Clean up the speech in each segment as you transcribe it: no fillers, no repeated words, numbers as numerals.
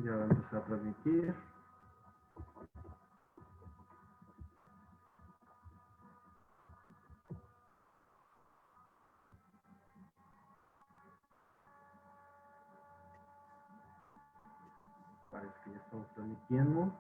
Ya va a empezar a transmitir. Parece que ya estamos transmitiendo.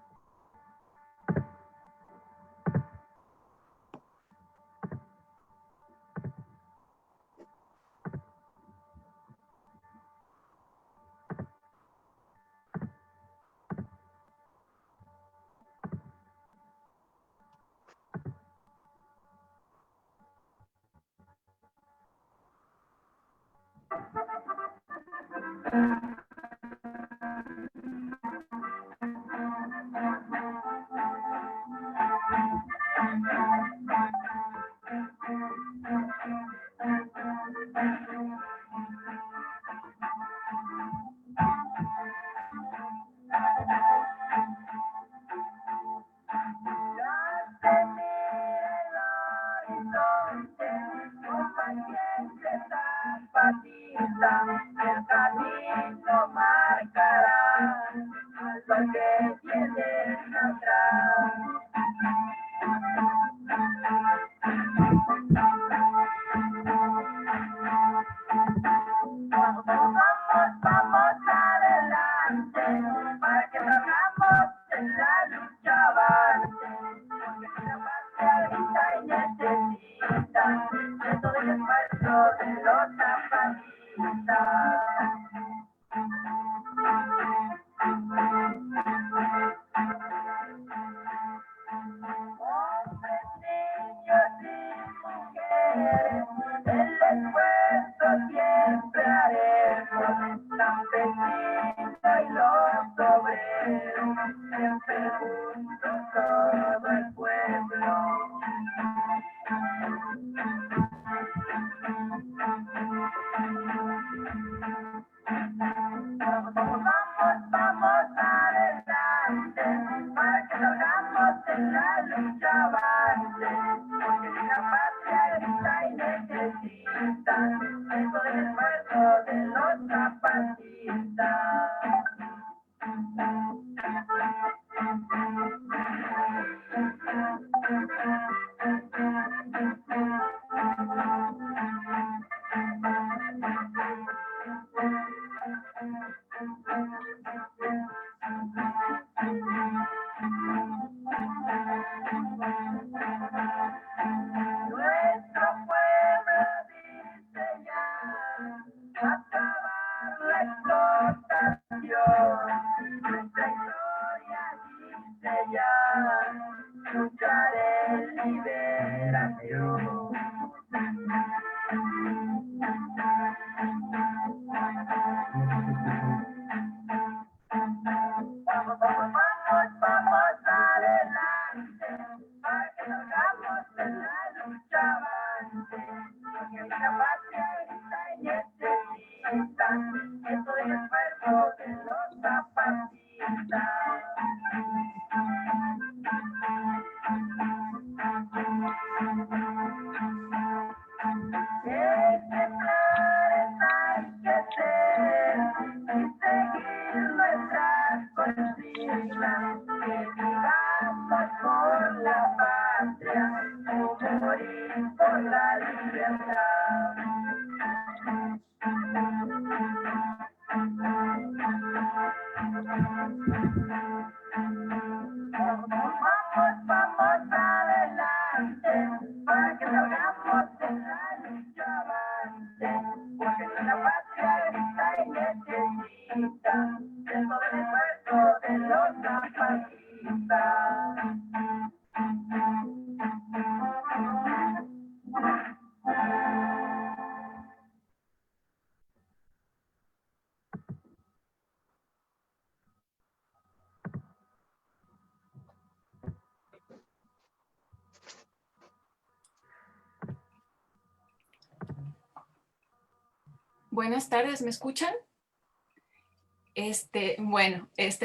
Buenas tardes, ¿me escuchan?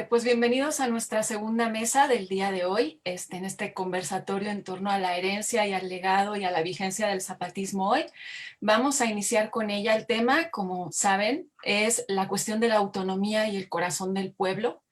Pues bienvenidos a nuestra segunda mesa del día de hoy, en este conversatorio en torno a la herencia y al legado y a la vigencia del zapatismo hoy. Vamos a iniciar con ella. El tema, como saben, es la cuestión de la autonomía y el corazón del pueblo.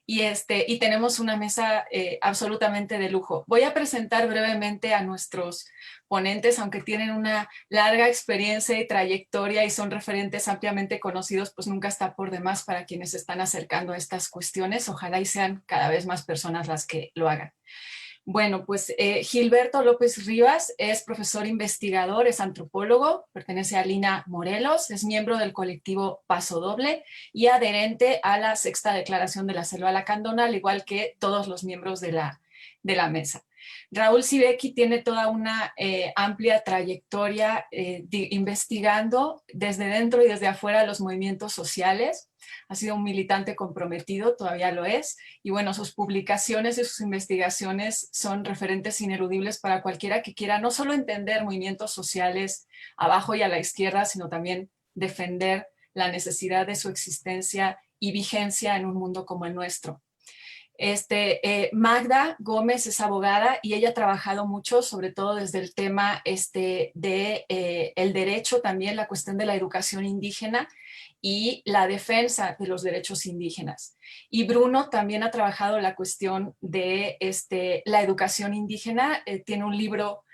Y tenemos una mesa absolutamente de lujo. Voy a presentar brevemente a nuestros ponentes, aunque tienen una larga experiencia y trayectoria y son referentes ampliamente conocidos, pues nunca está por demás para quienes se están acercando a estas cuestiones. Ojalá y sean cada vez más personas las que lo hagan. Bueno, pues Gilberto López Rivas es profesor investigador, es antropólogo, pertenece a Lina Morelos, es miembro del colectivo Paso Doble y adherente a la Sexta Declaración de la Selva Lacandona, al igual que todos los miembros de la mesa. Raúl Sibeki tiene toda una amplia trayectoria investigando desde dentro y desde afuera los movimientos sociales. Ha sido un militante comprometido, todavía lo es, y bueno, sus publicaciones y sus investigaciones son referentes ineludibles para cualquiera que quiera no solo entender movimientos sociales abajo y a la izquierda, sino también defender la necesidad de su existencia y vigencia en un mundo como el nuestro. Magda Gómez es abogada y ella ha trabajado mucho, sobre todo desde el tema el derecho, también la cuestión de la educación indígena y la defensa de los derechos indígenas. Y Bruno también ha trabajado la cuestión de la educación indígena, tiene un libro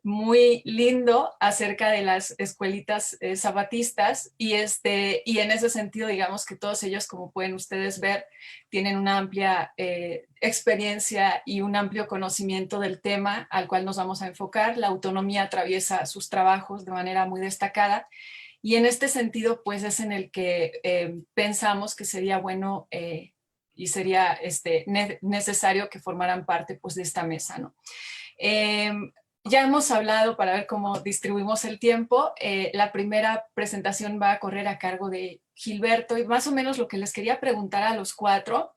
muy lindo acerca de las escuelitas zapatistas y en ese sentido digamos que todos ellos, como pueden ustedes ver, tienen una amplia experiencia y un amplio conocimiento del tema al cual nos vamos a enfocar. La autonomía atraviesa sus trabajos de manera muy destacada y en este sentido pues es en el que pensamos que sería bueno y sería necesario que formaran parte pues de esta mesa, ¿no? Ya hemos hablado para ver cómo distribuimos el tiempo. La primera presentación va a correr a cargo de Gilberto y más o menos lo que les quería preguntar a los cuatro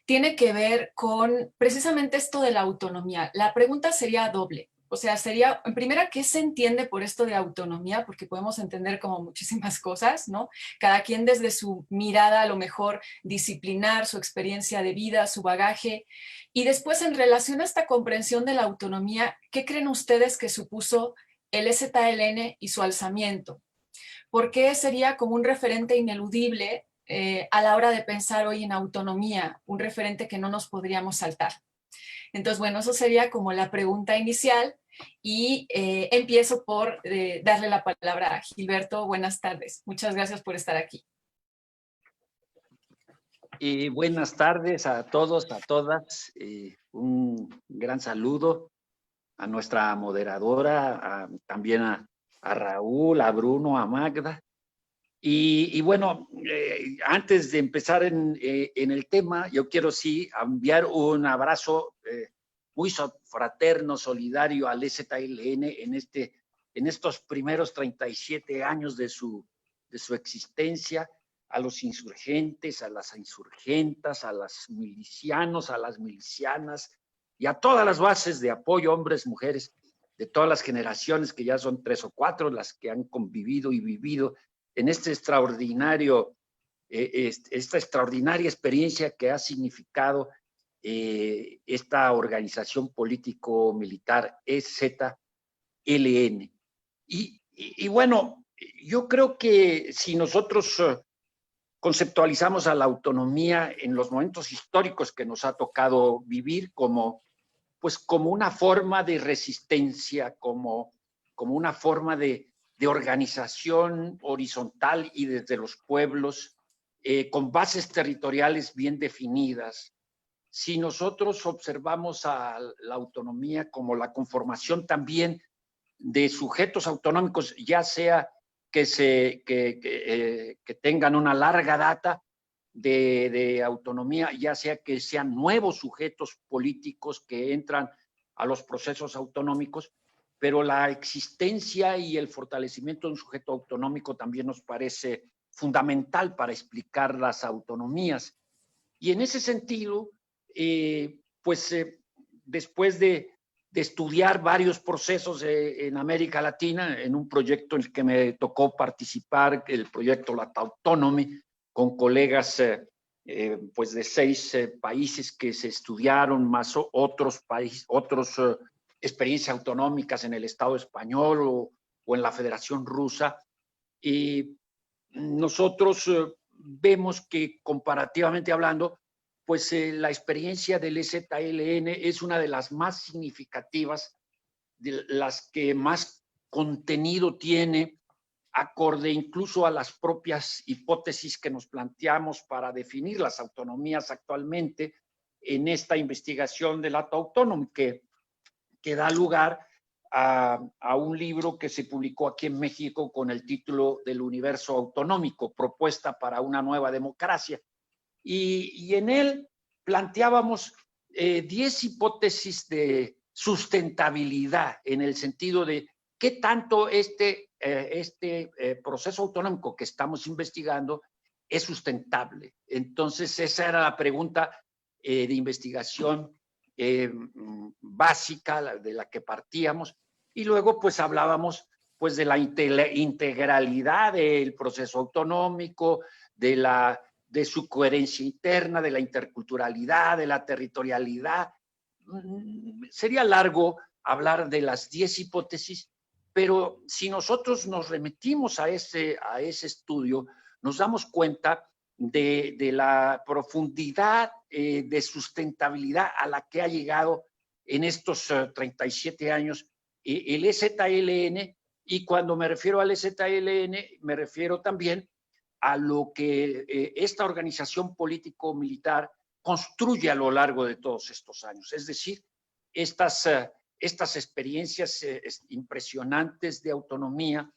tiene que ver con precisamente esto de la autonomía. La pregunta sería doble. O sea, sería, en primera, ¿qué se entiende por esto de autonomía? Porque podemos entender como muchísimas cosas, ¿no? Cada quien desde su mirada, a lo mejor disciplinar, su experiencia de vida, su bagaje. Y después, en relación a esta comprensión de la autonomía, ¿qué creen ustedes que supuso el EZLN y su alzamiento? ¿Por qué sería como un referente ineludible a la hora de pensar hoy en autonomía, un referente que no nos podríamos saltar? Entonces, bueno, eso sería como la pregunta inicial y empiezo por darle la palabra a Gilberto. Buenas tardes. Muchas gracias por estar aquí. Buenas tardes a todos, a todas. Un gran saludo a nuestra moderadora, también a Raúl, a Bruno, a Magda. Y bueno, antes de empezar en el tema, yo quiero sí enviar un abrazo muy fraterno, solidario al EZLN en estos primeros 37 años de su existencia, a los insurgentes, a las insurgentas, a los milicianos, a las milicianas y a todas las bases de apoyo, hombres, mujeres, de todas las generaciones, que ya son 3 o 4 las que han convivido y vivido en esta extraordinaria experiencia que ha significado esta organización político-militar EZLN. Y bueno, yo creo que si nosotros conceptualizamos a la autonomía en los momentos históricos que nos ha tocado vivir como una forma de resistencia, como una forma de organización horizontal y desde los pueblos, con bases territoriales bien definidas. Si nosotros observamos a la autonomía como la conformación también de sujetos autonómicos, ya sea que tengan una larga data de autonomía, ya sea que sean nuevos sujetos políticos que entran a los procesos autonómicos, pero la existencia y el fortalecimiento de un sujeto autonómico también nos parece fundamental para explicar las autonomías. Y en ese sentido, después de estudiar varios procesos en América Latina, en un proyecto en el que me tocó participar, el proyecto La Autonomy, con colegas pues de 6 países que se estudiaron, más otros países, experiencias autonómicas en el Estado español o en la Federación Rusa. Y nosotros vemos que, comparativamente hablando, pues la experiencia del EZLN es una de las más significativas, de las que más contenido tiene, acorde incluso a las propias hipótesis que nos planteamos para definir las autonomías actualmente en esta investigación del acto autónomo, que da lugar a un libro que se publicó aquí en México con el título del Universo Autonómico, propuesta para una nueva democracia. Y en él planteábamos 10 hipótesis de sustentabilidad, en el sentido de qué tanto este proceso autonómico que estamos investigando es sustentable. Entonces, esa era la pregunta de investigación básica de la que partíamos, y luego pues hablábamos pues de la integralidad del proceso autonómico, de su coherencia interna, de la interculturalidad, de la territorialidad. Sería largo hablar de las 10 hipótesis, pero si nosotros nos remitimos a ese estudio, nos damos cuenta de la profundidad de sustentabilidad a la que ha llegado en estos 37 años el EZLN, y cuando me refiero al EZLN, me refiero también a lo que esta organización político-militar construye a lo largo de todos estos años. Es decir, estas experiencias impresionantes de autonomía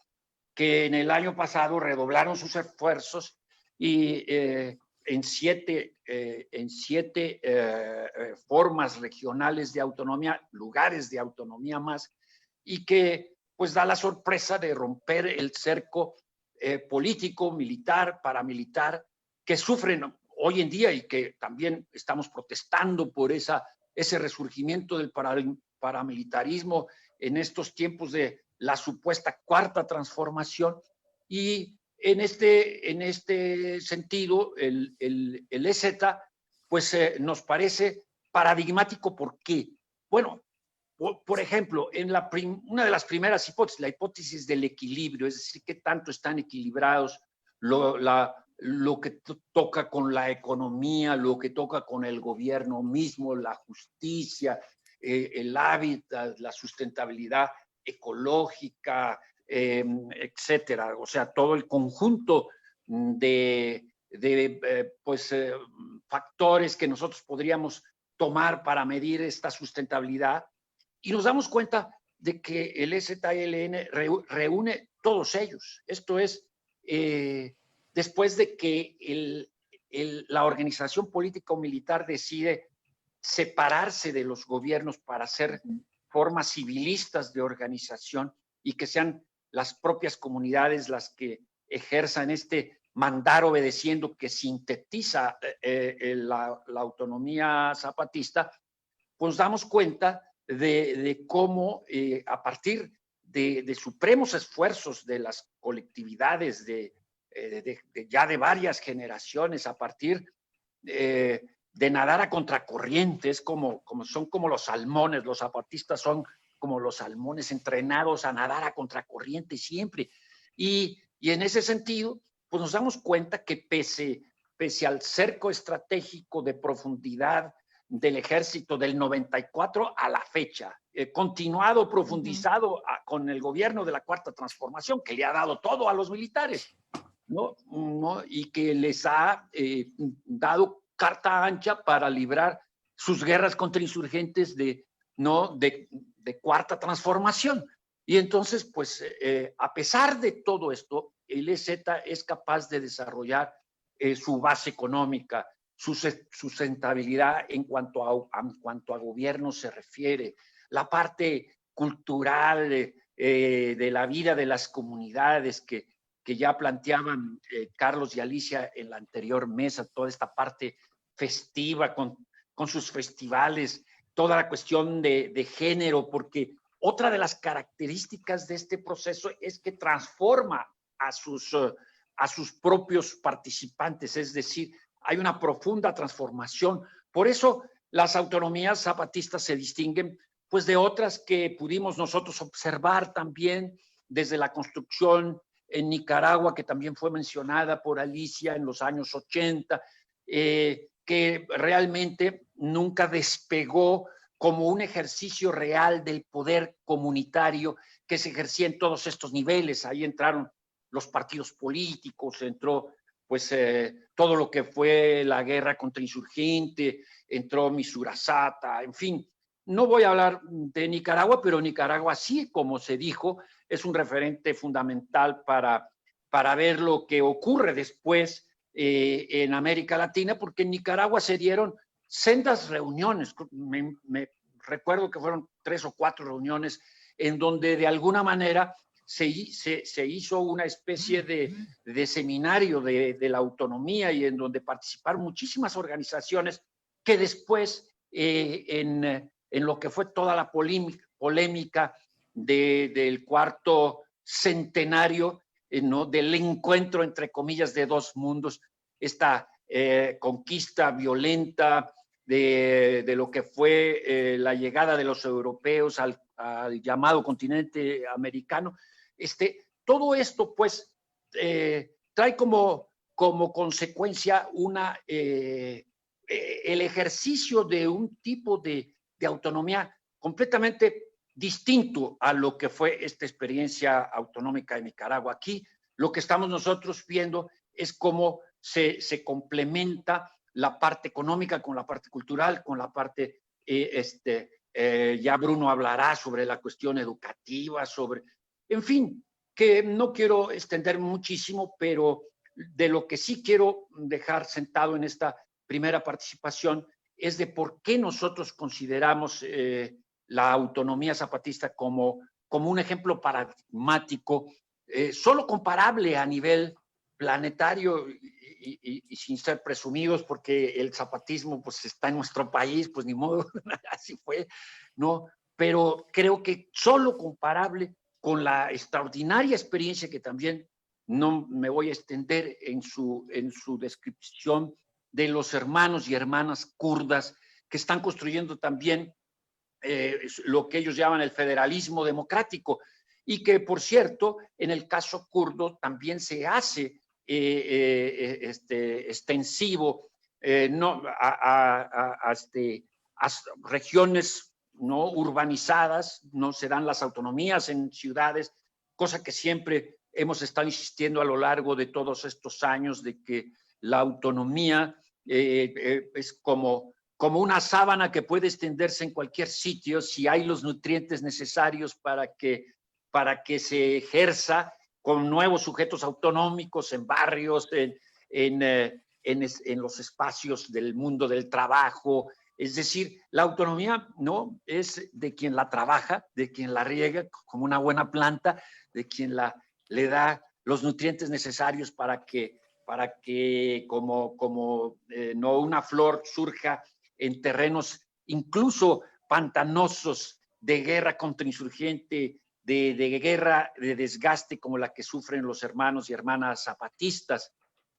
que en el año pasado redoblaron sus esfuerzos y en siete formas regionales de autonomía, lugares de autonomía más, y que pues da la sorpresa de romper el cerco político, militar, paramilitar, que sufren hoy en día, y que también estamos protestando por ese resurgimiento del paramilitarismo en estos tiempos de la supuesta cuarta transformación. Y en este sentido, el EZ pues nos parece paradigmático. ¿Por qué? Bueno, por ejemplo, una de las primeras hipótesis, la hipótesis del equilibrio, es decir, qué tanto están equilibrados lo que toca con la economía, lo que toca con el gobierno mismo, la justicia, el hábitat, la sustentabilidad ecológica, etcétera. O sea, todo el conjunto de factores que nosotros podríamos tomar para medir esta sustentabilidad. Y nos damos cuenta de que el EZLN reúne todos ellos. Esto es, después de que la organización política o militar decide separarse de los gobiernos para hacer formas civilistas de organización, y que sean las propias comunidades las que ejerzan este mandar obedeciendo que sintetiza la autonomía zapatista, pues damos cuenta de cómo a partir de supremos esfuerzos de las colectividades ya de varias generaciones, a partir de nadar a contracorrientes, son como los salmones. Los zapatistas son como los salmones entrenados a nadar a contracorriente siempre. Y en ese sentido, pues nos damos cuenta que pese al cerco estratégico de profundidad del ejército del 94 a la fecha, continuado, profundizado con el gobierno de la Cuarta Transformación, que le ha dado todo a los militares, ¿no? Y que les ha dado carta ancha para librar sus guerras contra insurgentes de Cuarta Transformación. Y entonces, pues, a pesar de todo esto, el EZ es capaz de desarrollar su base económica, su sustentabilidad en cuanto a gobierno se refiere, la parte cultural de la vida de las comunidades que ya planteaban Carlos y Alicia en la anterior mesa, toda esta parte festiva con sus festivales, toda la cuestión de género, porque otra de las características de este proceso es que transforma a sus a sus propios participantes, es decir, hay una profunda transformación. Por eso las autonomías zapatistas se distinguen pues de otras que pudimos nosotros observar también desde la construcción en Nicaragua, que también fue mencionada por Alicia en los años 80, que realmente nunca despegó como un ejercicio real del poder comunitario que se ejercía en todos estos niveles. Ahí entraron los partidos políticos, entró pues todo lo que fue la guerra contrainsurgente, entró Misurasata, en fin. No voy a hablar de Nicaragua, pero Nicaragua sí, como se dijo, es un referente fundamental para ver lo que ocurre después en América Latina, porque en Nicaragua se dieron sendas reuniones. Me recuerdo que fueron 3 o 4 reuniones en donde de alguna manera se hizo una especie de seminario de la autonomía y en donde participaron muchísimas organizaciones que después en lo que fue toda la polémica del cuarto centenario, ¿no?, del encuentro, entre comillas, de dos mundos, esta conquista violenta de lo que fue la llegada de los europeos al llamado continente americano. Todo esto, pues, trae como consecuencia el ejercicio de un tipo de autonomía completamente distinto a lo que fue esta experiencia autonómica de Nicaragua. Aquí lo que estamos nosotros viendo es cómo se complementa la parte económica con la parte cultural, con la parte, ya Bruno hablará sobre la cuestión educativa, en fin, que no quiero extender muchísimo, pero de lo que sí quiero dejar sentado en esta primera participación es de por qué nosotros consideramos la autonomía zapatista como un ejemplo paradigmático, solo comparable a nivel planetario y sin ser presumidos, porque el zapatismo pues está en nuestro país, pues ni modo, así fue, ¿no? Pero creo que solo comparable con la extraordinaria experiencia que también no me voy a extender en su descripción de los hermanos y hermanas kurdas que están construyendo también lo que ellos llaman el federalismo democrático y que, por cierto, en el caso kurdo también se hace extensivo no, a regiones no urbanizadas, no se dan las autonomías en ciudades, cosa que siempre hemos estado insistiendo a lo largo de todos estos años de que la autonomía es como una sábana que puede extenderse en cualquier sitio si hay los nutrientes necesarios para que se ejerza con nuevos sujetos autonómicos en barrios, en los espacios del mundo del trabajo. Es decir, la autonomía no es de quien la trabaja, de quien la riega como una buena planta, de quien le da los nutrientes necesarios para que como no una flor surja en terrenos incluso pantanosos de guerra contrainsurgente, de guerra de desgaste como la que sufren los hermanos y hermanas zapatistas.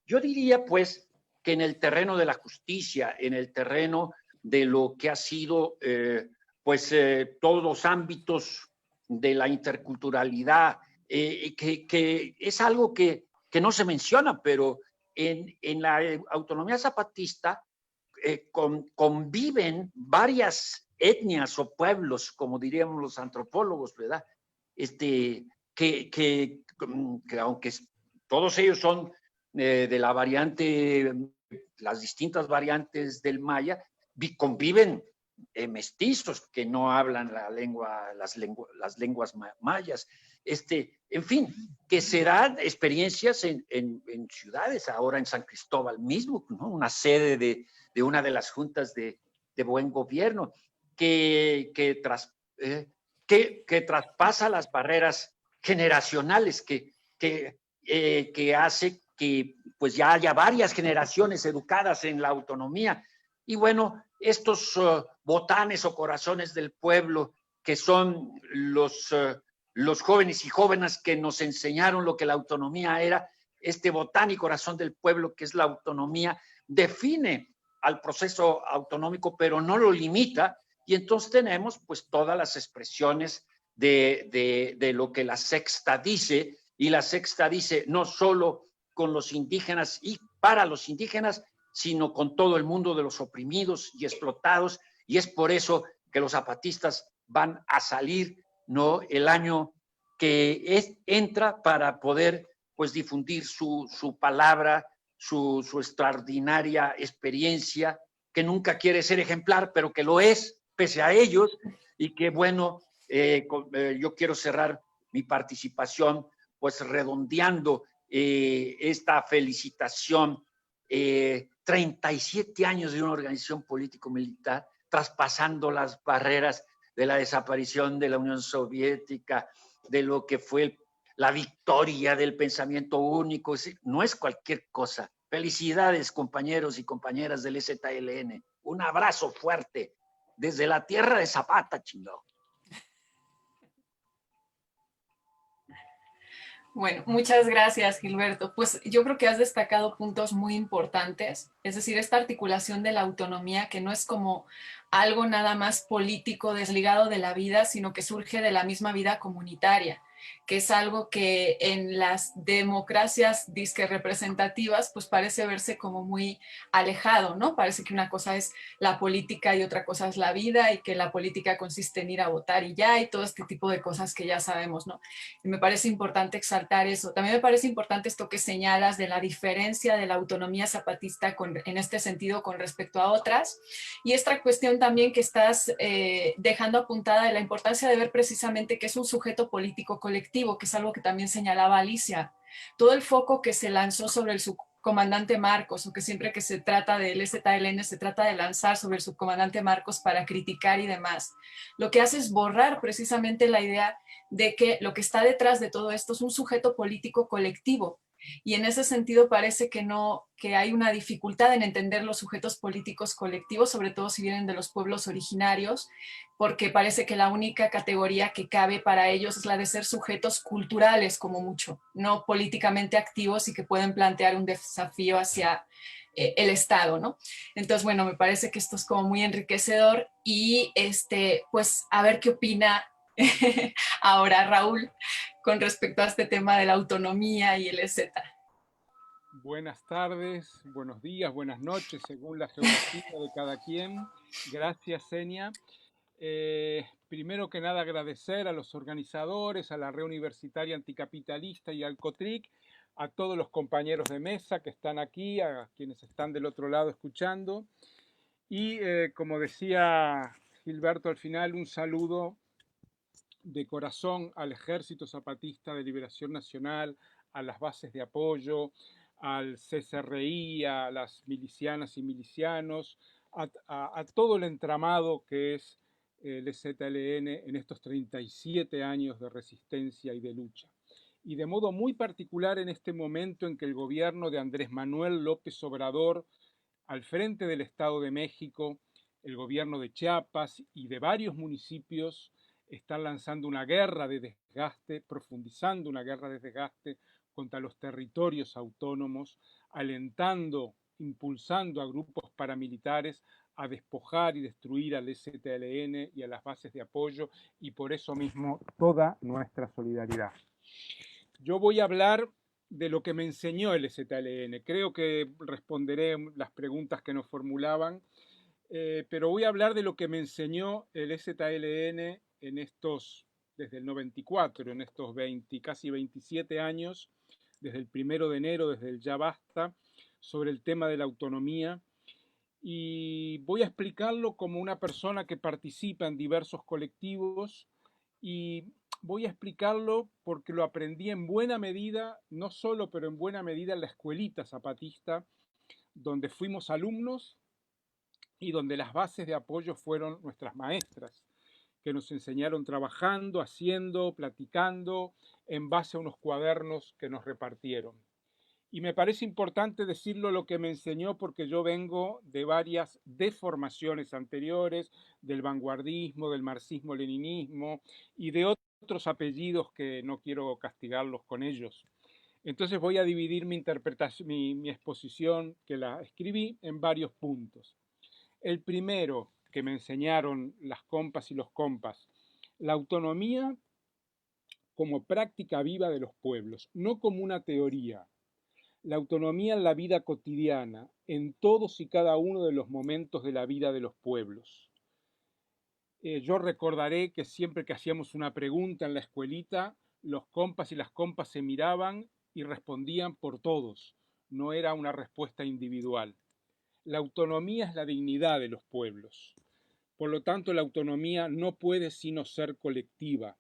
Yo diría pues que en el terreno de la justicia, en el terreno de lo que ha sido todos los ámbitos de la interculturalidad, que es algo que no se menciona, pero en la autonomía zapatista conviven varias etnias o pueblos, como diríamos los antropólogos, ¿verdad? Que aunque todos ellos son de la variante, las distintas variantes del maya, conviven mestizos que no hablan las lenguas mayas. En fin, que se dan experiencias en ciudades, ahora en San Cristóbal mismo, ¿no? Una sede de una de las juntas de buen gobierno, que traspasa las barreras generacionales, que hace que pues ya haya varias generaciones educadas en la autonomía. Y bueno, estos botanes o corazones del pueblo, que son los jóvenes y jóvenes que nos enseñaron lo que la autonomía era, este botánico corazón del pueblo que es la autonomía, define al proceso autonómico, pero no lo limita, y entonces tenemos pues todas las expresiones de lo que la sexta dice, y la sexta dice no solo con los indígenas y para los indígenas, sino con todo el mundo de los oprimidos y explotados, y es por eso que los zapatistas van a salir, ¿no?, el año que entra para poder pues difundir su palabra, su extraordinaria experiencia, que nunca quiere ser ejemplar, pero que lo es, pese a ellos, y que bueno, yo quiero cerrar mi participación pues redondeando esta felicitación, 37 años de una organización político-militar, traspasando las barreras de la desaparición de la Unión Soviética, de lo que fue la victoria del pensamiento único. No es cualquier cosa. Felicidades, compañeros y compañeras del EZLN. Un abrazo fuerte desde la tierra de Zapata, chingado. Bueno, muchas gracias, Gilberto. Pues yo creo que has destacado puntos muy importantes, es decir, esta articulación de la autonomía que no es como algo nada más político desligado de la vida, sino que surge de la misma vida comunitaria, que es algo que en las democracias disque representativas pues parece verse como muy alejado, ¿no? Parece que una cosa es la política y otra cosa es la vida, y que la política consiste en ir a votar y ya, y todo este tipo de cosas que ya sabemos, ¿no? Y me parece importante exaltar eso. También me parece importante esto que señalas de la diferencia de la autonomía zapatista en este sentido con respecto a otras, y esta cuestión también que estás dejando apuntada de la importancia de ver precisamente que es un sujeto político colectivo, que es algo que también señalaba Alicia. Todo el foco que se lanzó sobre el subcomandante Marcos, o que siempre que se trata del EZLN se trata de lanzar sobre el subcomandante Marcos para criticar y demás, lo que hace es borrar precisamente la idea de que lo que está detrás de todo esto es un sujeto político colectivo. Y en ese sentido parece que hay una dificultad en entender los sujetos políticos colectivos, sobre todo si vienen de los pueblos originarios, porque parece que la única categoría que cabe para ellos es la de ser sujetos culturales como mucho, no políticamente activos y que pueden plantear un desafío hacia el Estado, ¿no? Entonces, bueno, me parece que esto es como muy enriquecedor, y pues a ver qué opina ahora Raúl con respecto a este tema de la autonomía y el EZ. Buenas tardes, buenos días, buenas noches, según la geografía de cada quien. Gracias, Senia. Primero que nada, agradecer a los organizadores, a la Red Universitaria Anticapitalista y al COTRIC, a todos los compañeros de mesa que están aquí, a quienes están del otro lado escuchando. Y como decía Gilberto al final, un saludo de corazón al Ejército Zapatista de Liberación Nacional, a las bases de apoyo, al CCRI, a las milicianas y milicianos, a todo el entramado que es el EZLN en estos 37 años de resistencia y de lucha. Y de modo muy particular en este momento en que el gobierno de Andrés Manuel López Obrador, al frente del Estado de México, el gobierno de Chiapas y de varios municipios están lanzando una guerra de desgaste, profundizando una guerra de desgaste contra los territorios autónomos, alentando, impulsando a grupos paramilitares a despojar y destruir al EZLN y a las bases de apoyo, y por eso mismo toda nuestra solidaridad. Yo voy a hablar de lo que me enseñó el EZLN. Creo que responderé las preguntas que nos formulaban, pero voy a hablar de lo que me enseñó el EZLN en estos, desde el 94, en estos casi 27 años, desde el 1 de enero, desde el Ya Basta, sobre el tema de la autonomía. Y voy a explicarlo como una persona que participa en diversos colectivos, y voy a explicarlo porque lo aprendí en buena medida, no solo, pero en buena medida en la escuelita zapatista, donde fuimos alumnos y donde las bases de apoyo fueron nuestras maestras, que nos enseñaron trabajando, haciendo, platicando, en base a unos cuadernos que nos repartieron. Y me parece importante decirlo lo que me enseñó, porque yo vengo de varias deformaciones anteriores, del vanguardismo, del marxismo-leninismo y de otros apellidos que no quiero castigarlos con ellos. Entonces voy a dividir mi interpretación, mi exposición que la escribí en varios puntos. El primero que me enseñaron las compas y los compas, la autonomía como práctica viva de los pueblos, no como una teoría. La autonomía en la vida cotidiana, en todos y cada uno de los momentos de la vida de los pueblos. Yo recordaré que siempre que hacíamos una pregunta en la escuelita, los compas y las compas se miraban y respondían por todos. No era una respuesta individual. La autonomía es la dignidad de los pueblos. Por lo tanto, la autonomía no puede sino ser colectiva.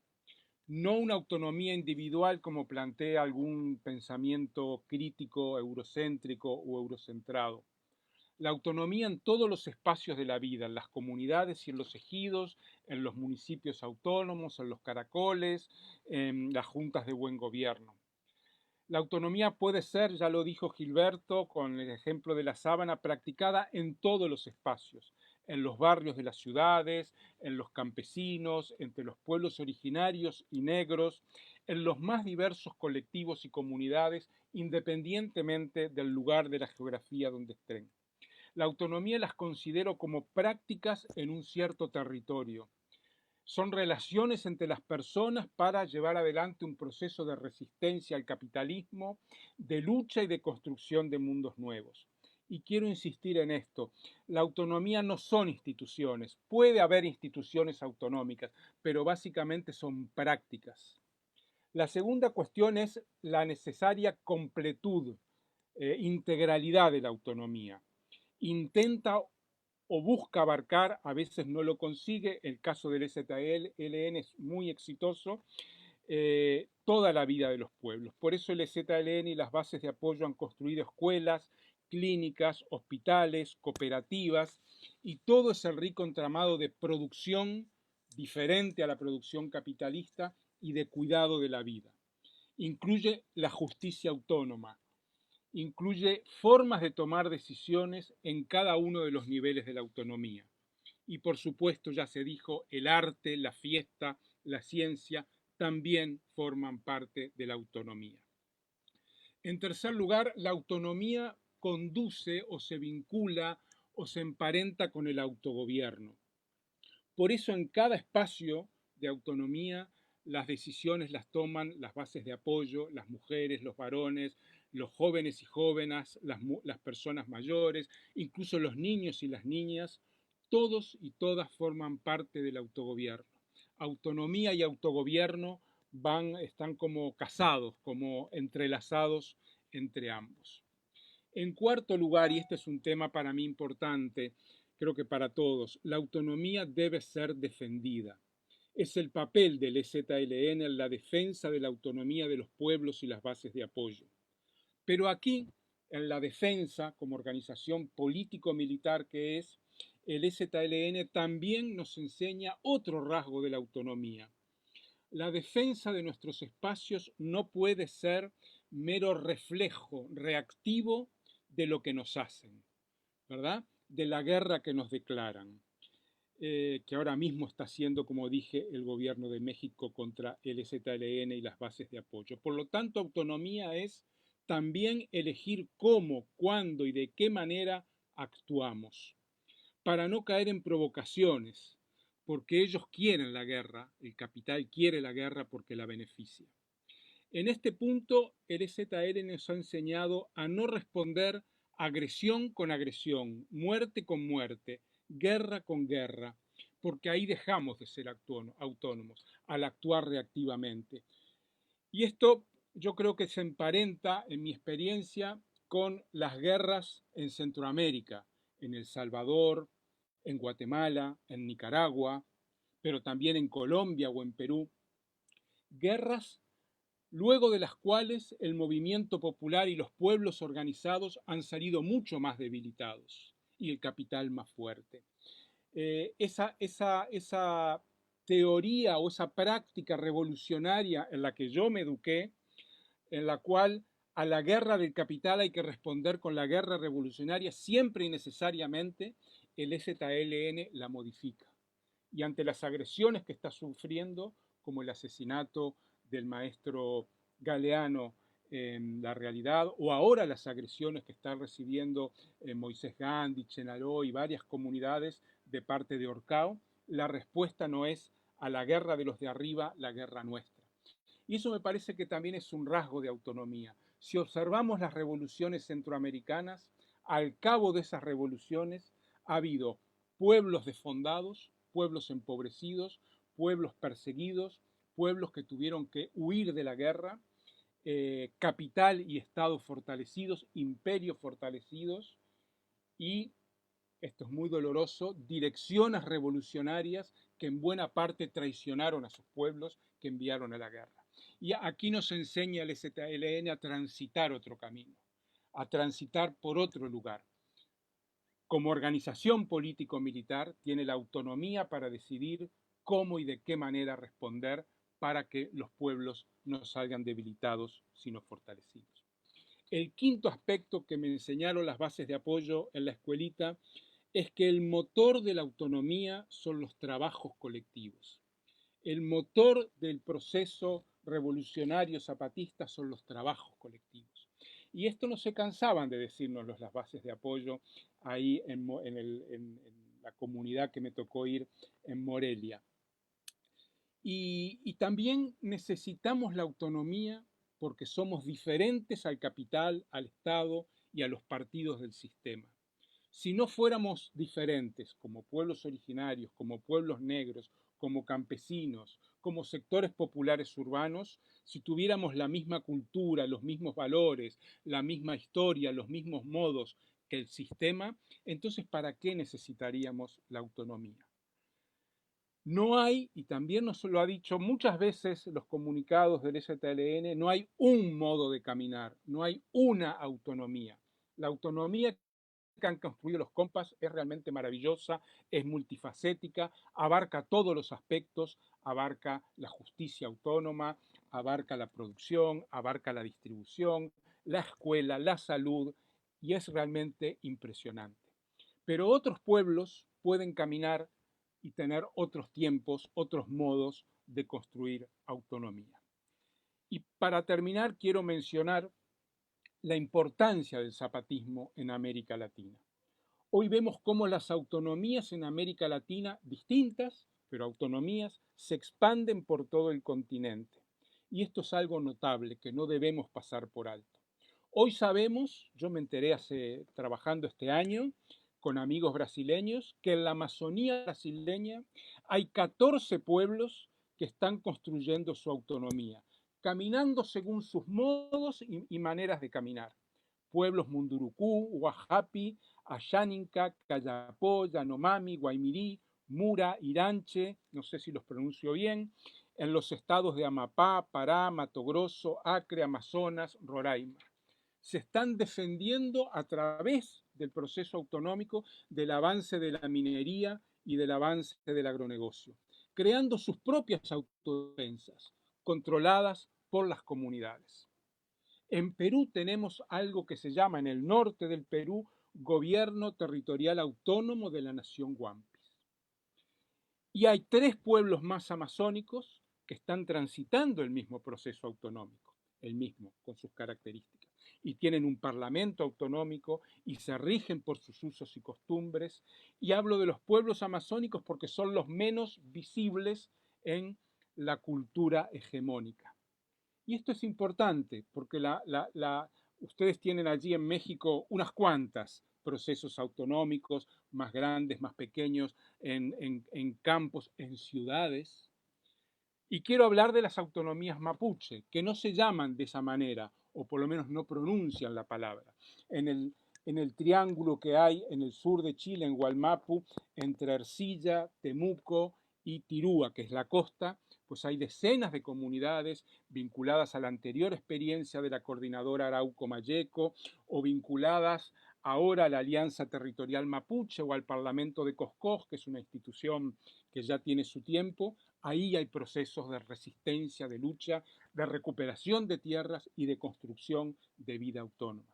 No una autonomía individual como plantea algún pensamiento crítico, eurocéntrico o eurocentrado. La autonomía en todos los espacios de la vida, en las comunidades y en los ejidos, en los municipios autónomos, en los caracoles, en las juntas de buen gobierno. La autonomía puede ser, ya lo dijo Gilberto con el ejemplo de la sábana, practicada en todos los espacios, en los barrios de las ciudades, en los campesinos, entre los pueblos originarios y negros, en los más diversos colectivos y comunidades, independientemente del lugar de la geografía donde estén. La autonomía las considero como prácticas en un cierto territorio. Son relaciones entre las personas para llevar adelante un proceso de resistencia al capitalismo, de lucha y de construcción de mundos nuevos. Y quiero insistir en esto, la autonomía no son instituciones, puede haber instituciones autonómicas, pero básicamente son prácticas. La segunda cuestión es la necesaria completud, integralidad de la autonomía. Intenta o busca abarcar, a veces no lo consigue, el caso del EZLN es muy exitoso, toda la vida de los pueblos. Por eso el EZLN y las bases de apoyo han construido escuelas, clínicas, hospitales, cooperativas, y todo ese rico entramado de producción diferente a la producción capitalista y de cuidado de la vida. Incluye la justicia autónoma, incluye formas de tomar decisiones en cada uno de los niveles de la autonomía. Y por supuesto, ya se dijo, el arte, la fiesta, la ciencia también forman parte de la autonomía. En tercer lugar, la autonomía conduce o se vincula o se emparenta con el autogobierno. Por eso en cada espacio de autonomía las decisiones las toman las bases de apoyo, las mujeres, los varones, los jóvenes y jóvenes, las personas mayores, incluso los niños y las niñas, todos y todas forman parte del autogobierno. Autonomía y autogobierno están como casados, como entrelazados entre ambos. En cuarto lugar, y este es un tema para mí importante, creo que para todos, la autonomía debe ser defendida. Es el papel del EZLN en la defensa de la autonomía de los pueblos y las bases de apoyo. Pero aquí, en la defensa, como organización político-militar que es, el EZLN también nos enseña otro rasgo de la autonomía. La defensa de nuestros espacios no puede ser mero reflejo reactivo de lo que nos hacen, ¿verdad? De la guerra que nos declaran, que ahora mismo está haciendo, como dije, el gobierno de México contra el EZLN y las bases de apoyo. Por lo tanto, autonomía es también elegir cómo, cuándo y de qué manera actuamos, para no caer en provocaciones, porque ellos quieren la guerra, el capital quiere la guerra porque la beneficia. En este punto, el EZLN nos ha enseñado a no responder agresión con agresión, muerte con muerte, guerra con guerra, porque ahí dejamos de ser autónomos al actuar reactivamente. Y esto yo creo que se emparenta, en mi experiencia, con las guerras en Centroamérica, en El Salvador, en Guatemala, en Nicaragua, pero también en Colombia o en Perú. Guerras luego de las cuales el movimiento popular y los pueblos organizados han salido mucho más debilitados y el capital más fuerte. Esa teoría o esa práctica revolucionaria en la que yo me eduqué, en la cual a la guerra del capital hay que responder con la guerra revolucionaria siempre y necesariamente, el EZLN la modifica. Y ante las agresiones que está sufriendo, como el asesinato del maestro Galeano la realidad, o ahora las agresiones que están recibiendo Moisés Gandhi, Chenaló y varias comunidades de parte de Orcao, la respuesta no es a la guerra de los de arriba, la guerra nuestra. Y eso me parece que también es un rasgo de autonomía. Si observamos las revoluciones centroamericanas, al cabo de esas revoluciones ha habido pueblos desfondados, pueblos empobrecidos, pueblos perseguidos, pueblos que tuvieron que huir de la guerra, capital y Estado fortalecidos, imperios fortalecidos y, esto es muy doloroso, direcciones revolucionarias que en buena parte traicionaron a sus pueblos que enviaron a la guerra. Y aquí nos enseña el ZLN a transitar otro camino, a transitar por otro lugar. Como organización político-militar tiene la autonomía para decidir cómo y de qué manera responder para que los pueblos no salgan debilitados, sino fortalecidos. El quinto aspecto que me enseñaron las bases de apoyo en la escuelita es que el motor de la autonomía son los trabajos colectivos. El motor del proceso revolucionario zapatista son los trabajos colectivos. Y esto no se cansaban de decirnos las bases de apoyo ahí en la comunidad que me tocó ir en Morelia. Y también necesitamos la autonomía porque somos diferentes al capital, al Estado y a los partidos del sistema. Si no fuéramos diferentes como pueblos originarios, como pueblos negros, como campesinos, como sectores populares urbanos, si tuviéramos la misma cultura, los mismos valores, la misma historia, los mismos modos que el sistema, entonces ¿para qué necesitaríamos la autonomía? No hay, y también nos lo ha dicho muchas veces los comunicados del ZLN, no hay un modo de caminar, no hay una autonomía. La autonomía que han construido los compas es realmente maravillosa, es multifacética, abarca todos los aspectos, abarca la justicia autónoma, abarca la producción, abarca la distribución, la escuela, la salud, y es realmente impresionante. Pero otros pueblos pueden caminar y tener otros tiempos, otros modos de construir autonomía. Y para terminar, quiero mencionar la importancia del zapatismo en América Latina. Hoy vemos cómo las autonomías en América Latina, distintas, pero autonomías, se expanden por todo el continente. Y esto es algo notable que no debemos pasar por alto. Hoy sabemos, yo me enteré trabajando este año con amigos brasileños, que en la Amazonía brasileña hay 14 pueblos que están construyendo su autonomía, caminando según sus modos y maneras de caminar. Pueblos Mundurucú, Huajapi, Ayaninca, Cayapó, Yanomami, Guaymirí, Mura, Iranche, no sé si los pronuncio bien, en los estados de Amapá, Pará, Mato Grosso, Acre, Amazonas, Roraima. Se están defendiendo a través del proceso autonómico del avance de la minería y del avance del agronegocio, creando sus propias autodefensas, controladas por las comunidades. En Perú tenemos algo que se llama, en el norte del Perú, Gobierno Territorial Autónomo de la Nación Huampis. Y hay 3 pueblos más amazónicos que están transitando el mismo proceso autonómico, el mismo, con sus características. Y tienen un parlamento autonómico y se rigen por sus usos y costumbres. Y hablo de los pueblos amazónicos porque son los menos visibles en la cultura hegemónica. Y esto es importante porque ustedes tienen allí en México unas cuantas procesos autonómicos, más grandes, más pequeños, en campos, en ciudades. Y quiero hablar de las autonomías mapuche, que no se llaman de esa manera, o por lo menos no pronuncian la palabra. En el triángulo que hay en el sur de Chile, en Gualmapu, entre Ercilla, Temuco y Tirúa, que es la costa, pues hay decenas de comunidades vinculadas a la anterior experiencia de la coordinadora Arauco-Mayeco o vinculadas ahora a la Alianza Territorial Mapuche o al Parlamento de Coscós, que es una institución que ya tiene su tiempo. Ahí hay procesos de resistencia, de lucha, de recuperación de tierras y de construcción de vida autónoma.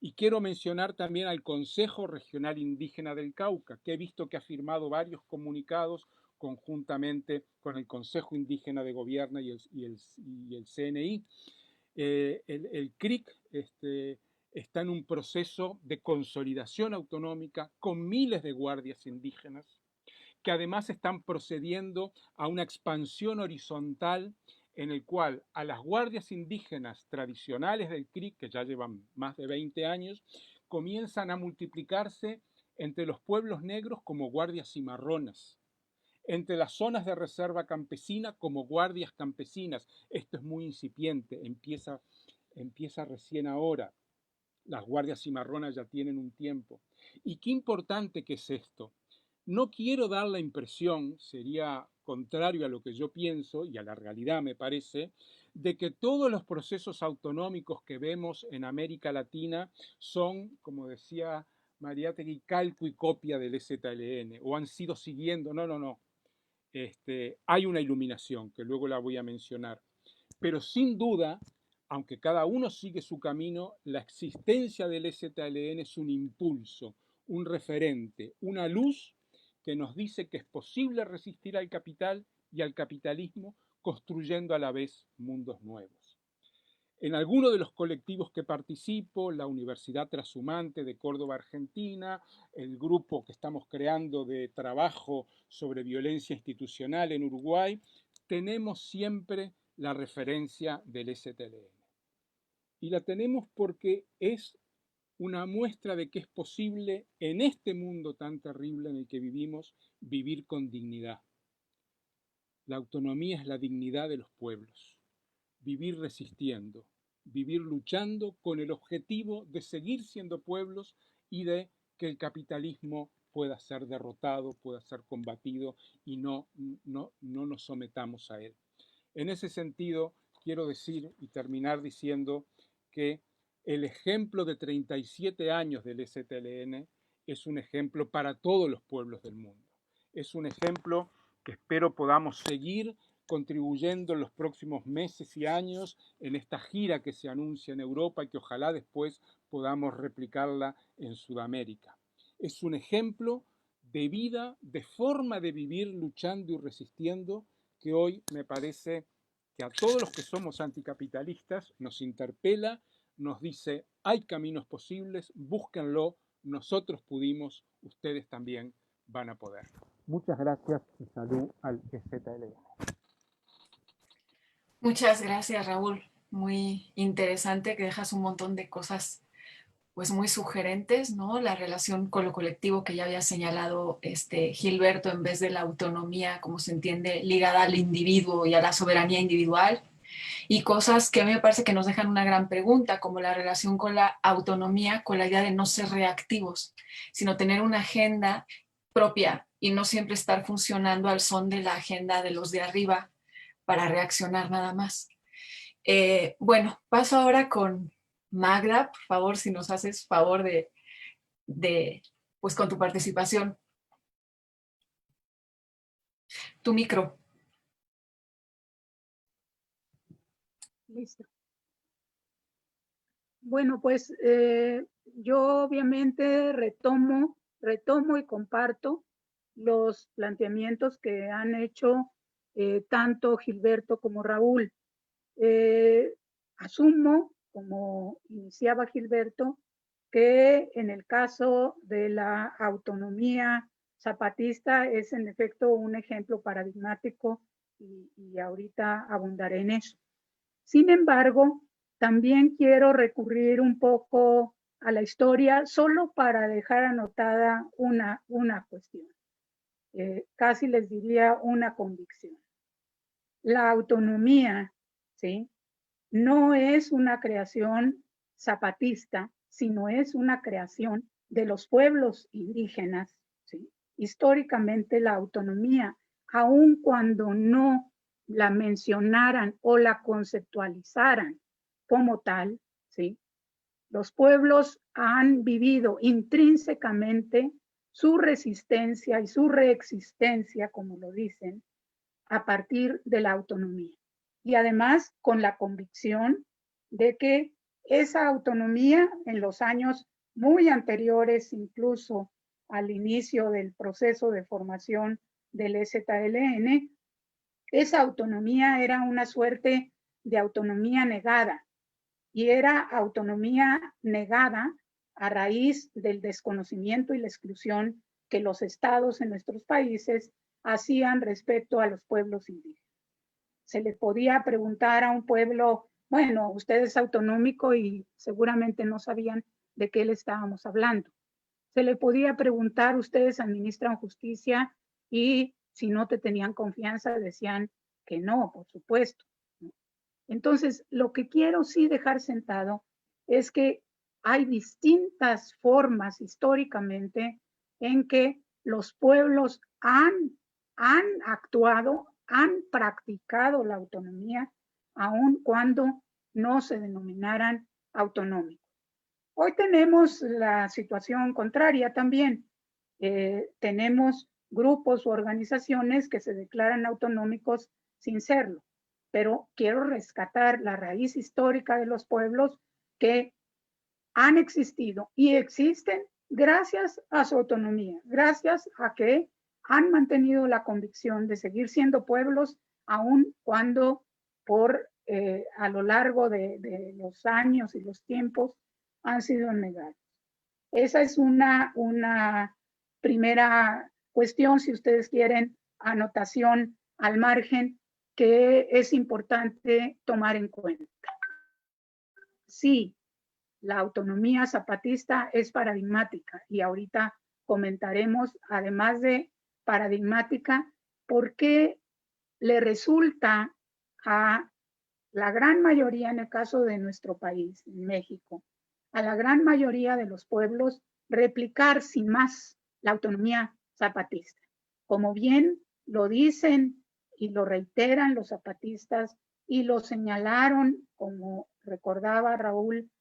Y quiero mencionar también al Consejo Regional Indígena del Cauca, que he visto que ha firmado varios comunicados conjuntamente con el Consejo Indígena de Gobierno y el CNI, El CRIC está en un proceso de consolidación autonómica con miles de guardias indígenas que además están procediendo a una expansión horizontal en el cual a las guardias indígenas tradicionales del CRIC, que ya llevan más de 20 años, comienzan a multiplicarse entre los pueblos negros como guardias cimarronas, entre las zonas de reserva campesina como guardias campesinas. Esto es muy incipiente, empieza recién ahora. Las guardias cimarronas ya tienen un tiempo. Y qué importante que es esto. No quiero dar la impresión, sería contrario a lo que yo pienso y a la realidad me parece, de que todos los procesos autonómicos que vemos en América Latina son, como decía Mariátegui, calco y copia del EZLN, o han sido siguiendo. No, no, no. Hay una iluminación, que luego la voy a mencionar. Pero sin duda, aunque cada uno sigue su camino, la existencia del EZLN es un impulso, un referente, una luz que nos dice que es posible resistir al capital y al capitalismo construyendo a la vez mundos nuevos. En alguno de los colectivos que participo, la Universidad Trashumante de Córdoba, Argentina, el grupo que estamos creando de trabajo sobre violencia institucional en Uruguay, tenemos siempre la referencia del EZLN. Y la tenemos porque es una muestra de que es posible en este mundo tan terrible en el que vivimos, vivir con dignidad. La autonomía es la dignidad de los pueblos. Vivir resistiendo, vivir luchando con el objetivo de seguir siendo pueblos y de que el capitalismo pueda ser derrotado, pueda ser combatido y no nos sometamos a él. En ese sentido, quiero decir y terminar diciendo que el ejemplo de 37 años del EZLN es un ejemplo para todos los pueblos del mundo. Es un ejemplo que espero podamos seguir contribuyendo en los próximos meses y años en esta gira que se anuncia en Europa y que ojalá después podamos replicarla en Sudamérica. Es un ejemplo de vida, de forma de vivir luchando y resistiendo, que hoy me parece que a todos los que somos anticapitalistas nos interpela, nos dice, hay caminos posibles, búsquenlo, nosotros pudimos, ustedes también van a poder. Muchas gracias y salud al EZLN. Muchas gracias, Raúl. Muy interesante, que dejas un montón de cosas pues muy sugerentes, ¿no? La relación con lo colectivo que ya había señalado Gilberto, en vez de la autonomía, como se entiende, ligada al individuo y a la soberanía individual, y cosas que a mí me parece que nos dejan una gran pregunta, como la relación con la autonomía, con la idea de no ser reactivos, sino tener una agenda propia y no siempre estar funcionando al son de la agenda de los de arriba para reaccionar nada más. Bueno, paso ahora con Magda, por favor, si nos haces favor pues con tu participación. Tu micro. Listo. Bueno, pues yo obviamente retomo y comparto los planteamientos que han hecho tanto Gilberto como Raúl. Asumo, como iniciaba Gilberto, que en el caso de la autonomía zapatista es en efecto un ejemplo paradigmático y ahorita abundaré en eso. Sin embargo, también quiero recurrir un poco a la historia solo para dejar anotada una cuestión. Casi les diría una convicción. La autonomía, ¿sí?, no es una creación zapatista, sino es una creación de los pueblos indígenas, ¿sí? Históricamente la autonomía, aun cuando no la mencionaran o la conceptualizaran como tal, ¿sí?, los pueblos han vivido intrínsecamente su resistencia y su reexistencia, como lo dicen, a partir de la autonomía. Y además con la convicción de que esa autonomía en los años muy anteriores, incluso al inicio del proceso de formación del EZLN, esa autonomía era una suerte de autonomía negada, y era autonomía negada a raíz del desconocimiento y la exclusión que los estados en nuestros países hacían respecto a los pueblos indígenas. Se le podía preguntar a un pueblo, bueno, usted es autonómico, y seguramente no sabían de qué le estábamos hablando. Se le podía preguntar, ustedes administran justicia, y si no te tenían confianza decían que no, por supuesto. Entonces, lo que quiero sí dejar sentado es que hay distintas formas históricamente en que los pueblos han actuado, han practicado la autonomía, aun cuando no se denominaran autonómicos. Hoy tenemos la situación contraria también. Tenemos grupos u organizaciones que se declaran autonómicos sin serlo, pero quiero rescatar la raíz histórica de los pueblos que han existido y existen gracias a su autonomía, gracias a que han mantenido la convicción de seguir siendo pueblos, aun cuando a lo largo de los años y los tiempos han sido negados. Esa es una primera cuestión, si ustedes quieren, anotación al margen, que es importante tomar en cuenta. Sí, la autonomía zapatista es paradigmática, y ahorita comentaremos, además de paradigmática, por qué le resulta a la gran mayoría, en el caso de nuestro país, en México, a la gran mayoría de los pueblos, replicar sin más la autonomía zapatista. Como bien lo dicen y lo reiteran los zapatistas, y lo señalaron, como recordaba Raúl,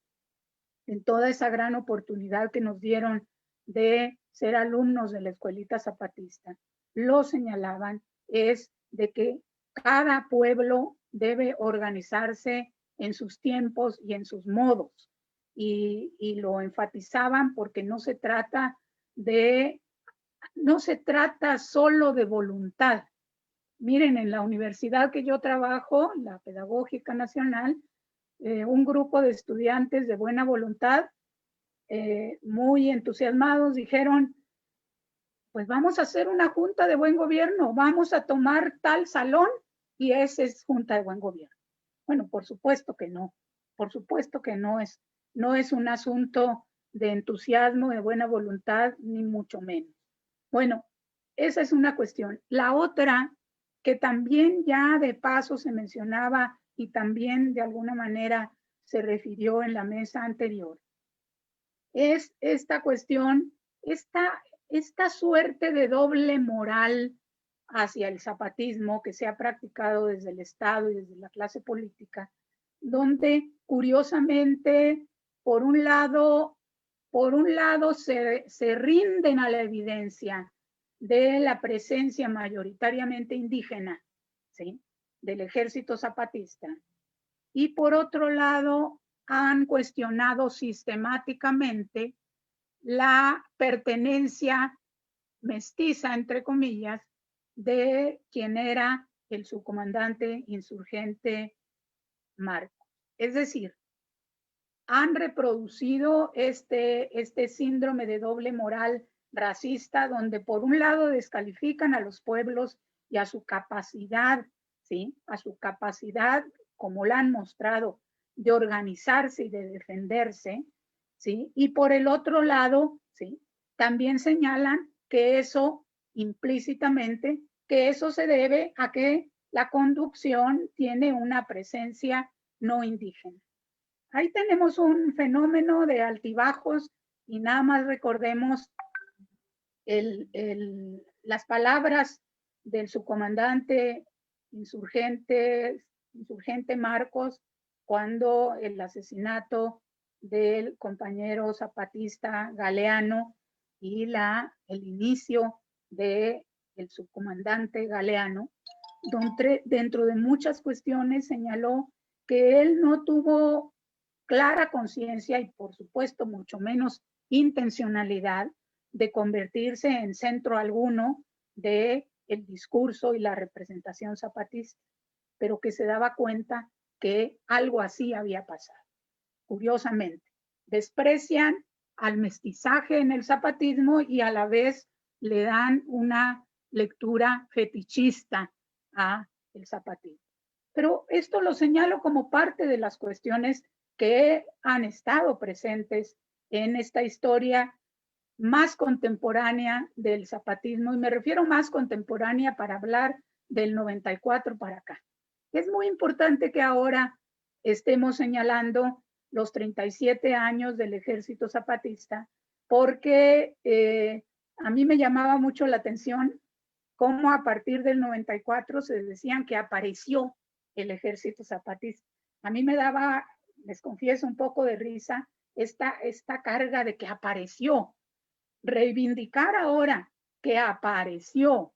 en toda esa gran oportunidad que nos dieron de ser alumnos de la escuelita zapatista, lo señalaban, es de que cada pueblo debe organizarse en sus tiempos y en sus modos, y lo enfatizaban porque no se trata solo de voluntad. Miren, en la universidad que yo trabajo, la Pedagógica Nacional, un grupo de estudiantes de buena voluntad, muy entusiasmados, dijeron, pues vamos a hacer una junta de buen gobierno, vamos a tomar tal salón y esa es junta de buen gobierno. Bueno, por supuesto que no, por supuesto que no es un asunto de entusiasmo, de buena voluntad, ni mucho menos. Bueno, esa es una cuestión. La otra, que también ya de paso se mencionaba y también de alguna manera se refirió en la mesa anterior, es esta cuestión, esta suerte de doble moral hacia el zapatismo que se ha practicado desde el Estado y desde la clase política, donde curiosamente, por un lado se rinden a la evidencia de la presencia mayoritariamente indígena, ¿sí?, del ejército zapatista, y por otro lado han cuestionado sistemáticamente la pertenencia mestiza, entre comillas, de quien era el subcomandante insurgente Marcos. Es decir, han reproducido este síndrome de doble moral racista, donde por un lado descalifican a los pueblos y a su capacidad, ¿sí?, a su capacidad, como la han mostrado, de organizarse y de defenderse, ¿sí?, y por el otro lado, ¿sí?, también señalan que eso implícitamente, que eso se debe a que la conducción tiene una presencia no indígena. Ahí tenemos un fenómeno de altibajos, y nada más recordemos las palabras del subcomandante insurgente Marcos cuando el asesinato del compañero zapatista Galeano y el inicio del subcomandante Galeano, donde dentro de muchas cuestiones señaló que él no tuvo clara conciencia y por supuesto mucho menos intencionalidad de convertirse en centro alguno de el discurso y la representación zapatista, pero que se daba cuenta que algo así había pasado. curiosamente. Desprecian al mestizaje en el zapatismo y a la vez le dan una lectura fetichista a el zapatismo. Pero esto lo señalo como parte de las cuestiones que han estado presentes en esta historia más contemporánea del zapatismo, y me refiero más contemporánea para hablar del 94 para acá. Es muy importante que ahora estemos señalando los 37 años del Ejército Zapatista, porque a mí me llamaba mucho la atención cómo a partir del 94 se decían que apareció el Ejército Zapatista. A mí me daba, les confieso, un poco de risa esta carga de que apareció. Reivindicar ahora que apareció,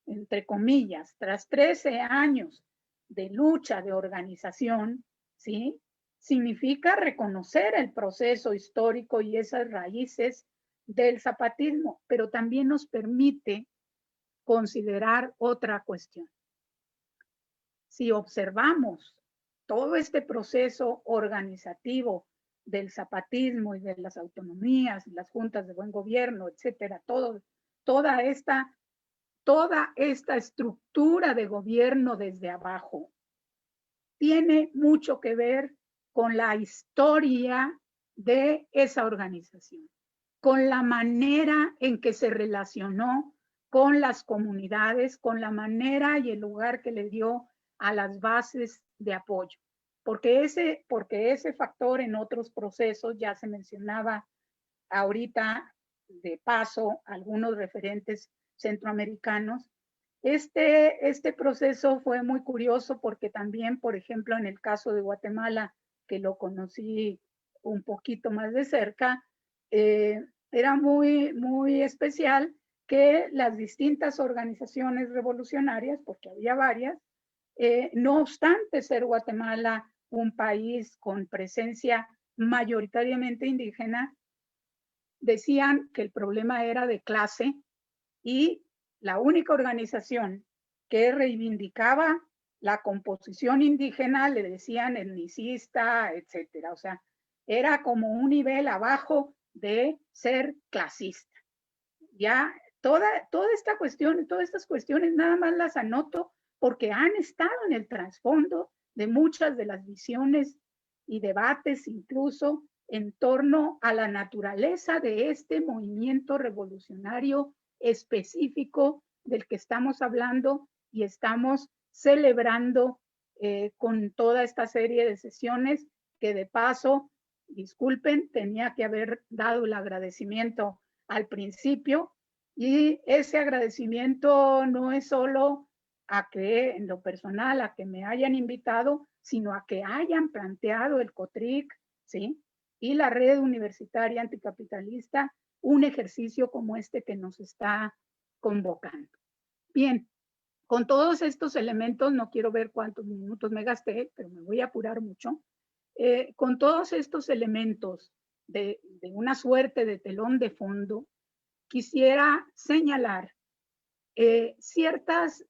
entre comillas, tras 13 años de lucha, de organización, ¿sí? Significa reconocer el proceso histórico y esas raíces del zapatismo, pero también nos permite considerar otra cuestión. Si observamos todo este proceso organizativo del zapatismo y de las autonomías, las juntas de buen gobierno, etcétera, toda esta estructura de gobierno desde abajo tiene mucho que ver con la historia de esa organización, con la manera en que se relacionó con las comunidades, con la manera y el lugar que le dio a las bases de apoyo. Porque ese factor en otros procesos ya se mencionaba ahorita de paso algunos referentes centroamericanos. Este proceso fue muy curioso porque también, por ejemplo, en el caso de Guatemala, que lo conocí un poquito más de cerca, era muy especial que las distintas organizaciones revolucionarias, porque había varias, no obstante ser Guatemala un país con presencia mayoritariamente indígena, decían que el problema era de clase y la única organización que reivindicaba la composición indígena le decían etnicista, etcétera. O sea, era como un nivel abajo de ser clasista. Ya toda esta cuestión, todas estas cuestiones nada más las anoto porque han estado en el trasfondo de muchas de las visiones y debates incluso en torno a la naturaleza de este movimiento revolucionario específico del que estamos hablando y estamos celebrando con toda esta serie de sesiones que de paso, disculpen, tenía que haber dado el agradecimiento al principio, y ese agradecimiento no es solo a que en lo personal, a que me hayan invitado, sino a que hayan planteado el COTRIC, ¿sí? Y la red universitaria anticapitalista, un ejercicio como este que nos está convocando. Bien, con todos estos elementos, no quiero ver cuántos minutos me gasté, pero me voy a apurar mucho. Con todos estos elementos de una suerte de telón de fondo, quisiera señalar ciertas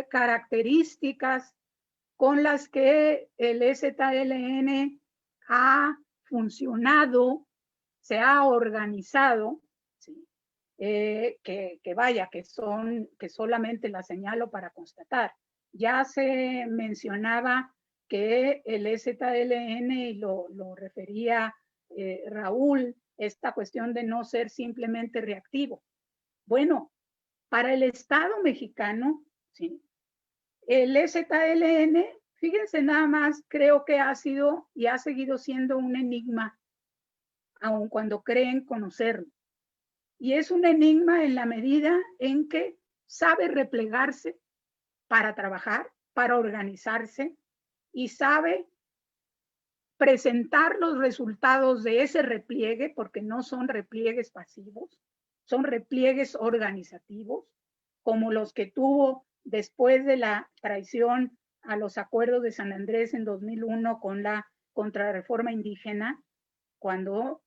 características con las que el EZLN ha funcionado, se ha organizado, ¿sí? Que vaya, que solamente las señalo para constatar. Ya se mencionaba que el EZLN, y lo refería Raúl, esta cuestión de no ser simplemente reactivo. Bueno, para el Estado mexicano, ¿sí? El EZLN, fíjense nada más, creo que ha sido y ha seguido siendo un enigma, aun cuando creen conocerlo. Y es un enigma en la medida en que sabe replegarse para trabajar, para organizarse, y sabe presentar los resultados de ese repliegue, porque no son repliegues pasivos, son repliegues organizativos, como los que tuvo después de la traición a los acuerdos de San Andrés en 2001 con la contrarreforma indígena, cuando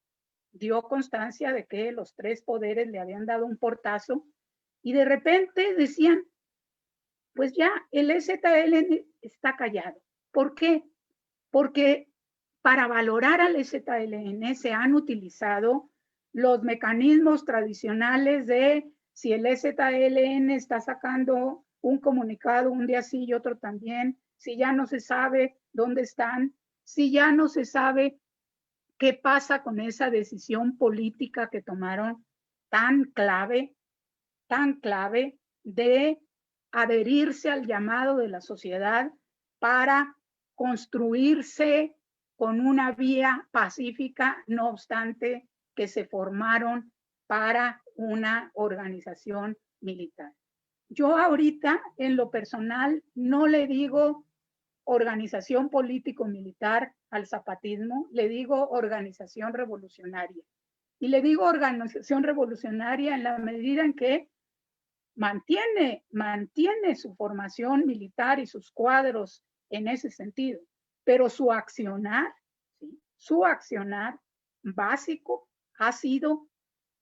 dio constancia de que los tres poderes le habían dado un portazo y de repente decían, pues ya el EZLN está callado. ¿Por qué? Porque para valorar al EZLN se han utilizado los mecanismos tradicionales de si el EZLN está sacando un comunicado un día sí y otro también, si ya no se sabe dónde están, si ya no se sabe qué pasa con esa decisión política que tomaron tan clave de adherirse al llamado de la sociedad para construirse con una vía pacífica, no obstante que se formaron para una organización militar. Yo ahorita, en lo personal, no le digo organización político-militar al zapatismo, le digo organización revolucionaria. Y le digo organización revolucionaria en la medida en que mantiene su formación militar y sus cuadros en ese sentido, pero su accionar, ¿sí? Su accionar básico ha sido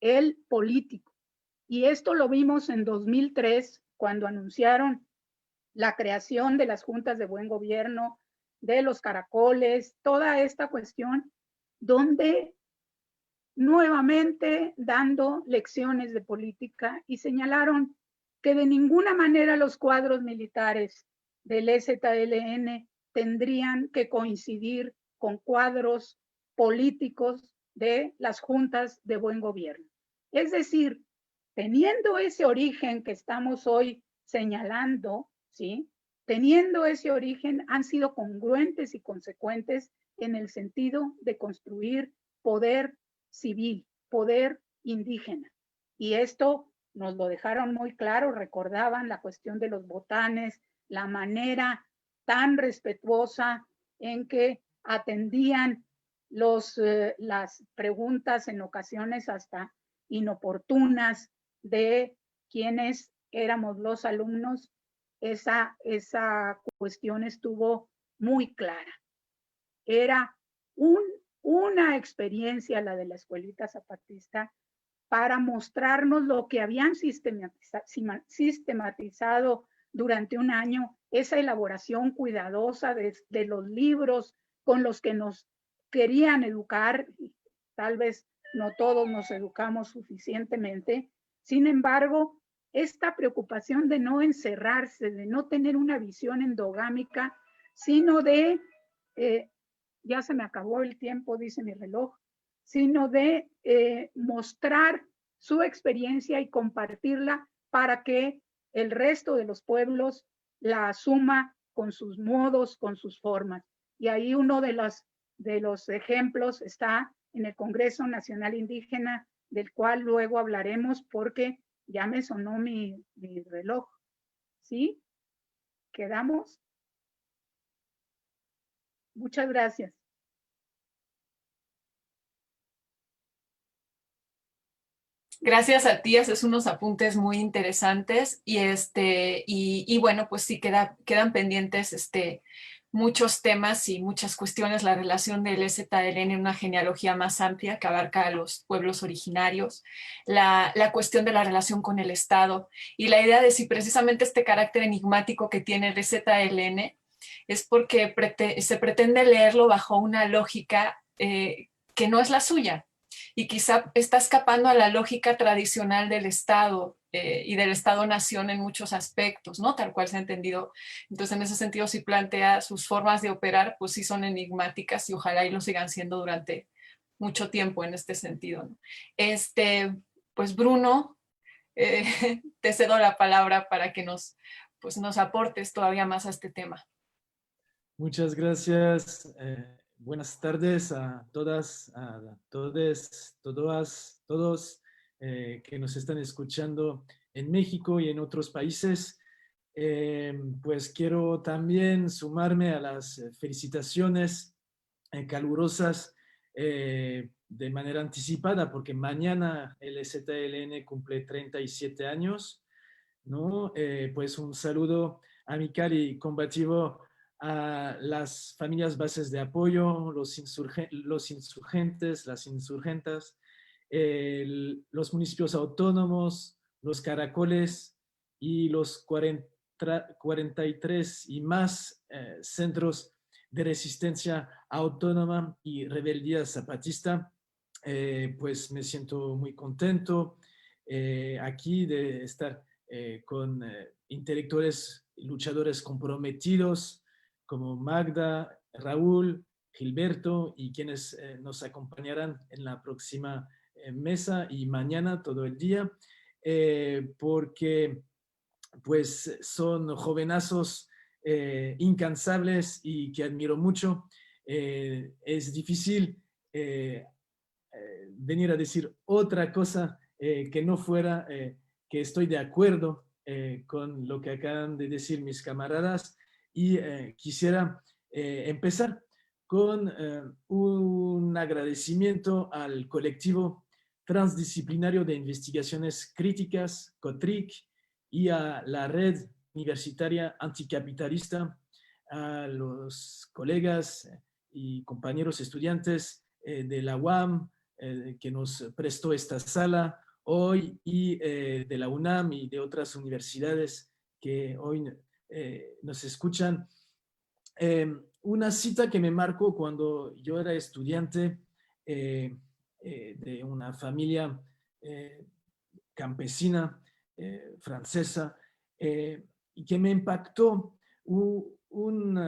el político. Y esto lo vimos en 2003, cuando anunciaron la creación de las juntas de buen gobierno, de los caracoles, toda esta cuestión, donde nuevamente dando lecciones de política y señalaron que de ninguna manera los cuadros militares del EZLN tendrían que coincidir con cuadros políticos de las juntas de buen gobierno. Es decir, teniendo ese origen que estamos hoy señalando, ¿sí? Teniendo ese origen, han sido congruentes y consecuentes en el sentido de construir poder civil, poder indígena. Y esto nos lo dejaron muy claro, recordaban la cuestión de los botanes, la manera tan respetuosa en que atendían las preguntas en ocasiones hasta inoportunas de quienes éramos los alumnos. Esa cuestión estuvo muy clara. Era una experiencia, la de la escuelita zapatista, para mostrarnos lo que habían sistematizado durante un año, esa elaboración cuidadosa de los libros con los que nos querían educar. Tal vez no todos nos educamos suficientemente. Sin embargo, esta preocupación de no encerrarse, de no tener una visión endogámica, sino de, ya se me acabó el tiempo, dice mi reloj, sino de mostrar su experiencia y compartirla para que el resto de los pueblos la asuma con sus modos, con sus formas. Y ahí uno de los ejemplos está en el Congreso Nacional Indígena, del cual luego hablaremos porque ya me sonó mi reloj. ¿Sí? ¿Quedamos? Muchas gracias. Gracias a ti, haces unos apuntes muy interesantes y bueno, pues sí quedan pendientes muchos temas y muchas cuestiones, la relación del EZLN en una genealogía más amplia que abarca a los pueblos originarios, la cuestión de la relación con el Estado y la idea de si precisamente este carácter enigmático que tiene el EZLN es porque se pretende leerlo bajo una lógica que no es la suya. Y quizá está escapando a la lógica tradicional del Estado y del Estado-nación en muchos aspectos, ¿no? Tal cual se ha entendido. Entonces, en ese sentido, sí plantea sus formas de operar, pues sí son enigmáticas y ojalá y lo sigan siendo durante mucho tiempo en este sentido, ¿no? Pues Bruno, te cedo la palabra para que nos aportes todavía más a este tema. Muchas gracias. Buenas tardes a todas, a todes, todos que nos están escuchando en México y en otros países. Pues quiero también sumarme a las felicitaciones calurosas de manera anticipada, porque mañana el EZLN cumple 37 años, ¿no? Pues un saludo amical y combativo a las familias bases de apoyo, los insurgentes, las insurgentas, los municipios autónomos, los caracoles y los 43 y más centros de resistencia autónoma y rebeldía zapatista. Pues me siento muy contento aquí de estar con intelectuales, luchadores comprometidos como Magda, Raúl, Gilberto y quienes nos acompañarán en la próxima mesa y mañana todo el día, porque pues son jovenazos incansables y que admiro mucho. Es difícil venir a decir otra cosa que no fuera que estoy de acuerdo con lo que acaban de decir mis camaradas y quisiera empezar con un agradecimiento al colectivo transdisciplinario de investigaciones críticas, COTRIC, y a la red universitaria anticapitalista, a los colegas y compañeros estudiantes de la UAM, que nos prestó esta sala hoy, y de la UNAM y de otras universidades que hoy nos escuchan. Una cita que me marcó cuando yo era estudiante de una familia campesina francesa, y que me impactó un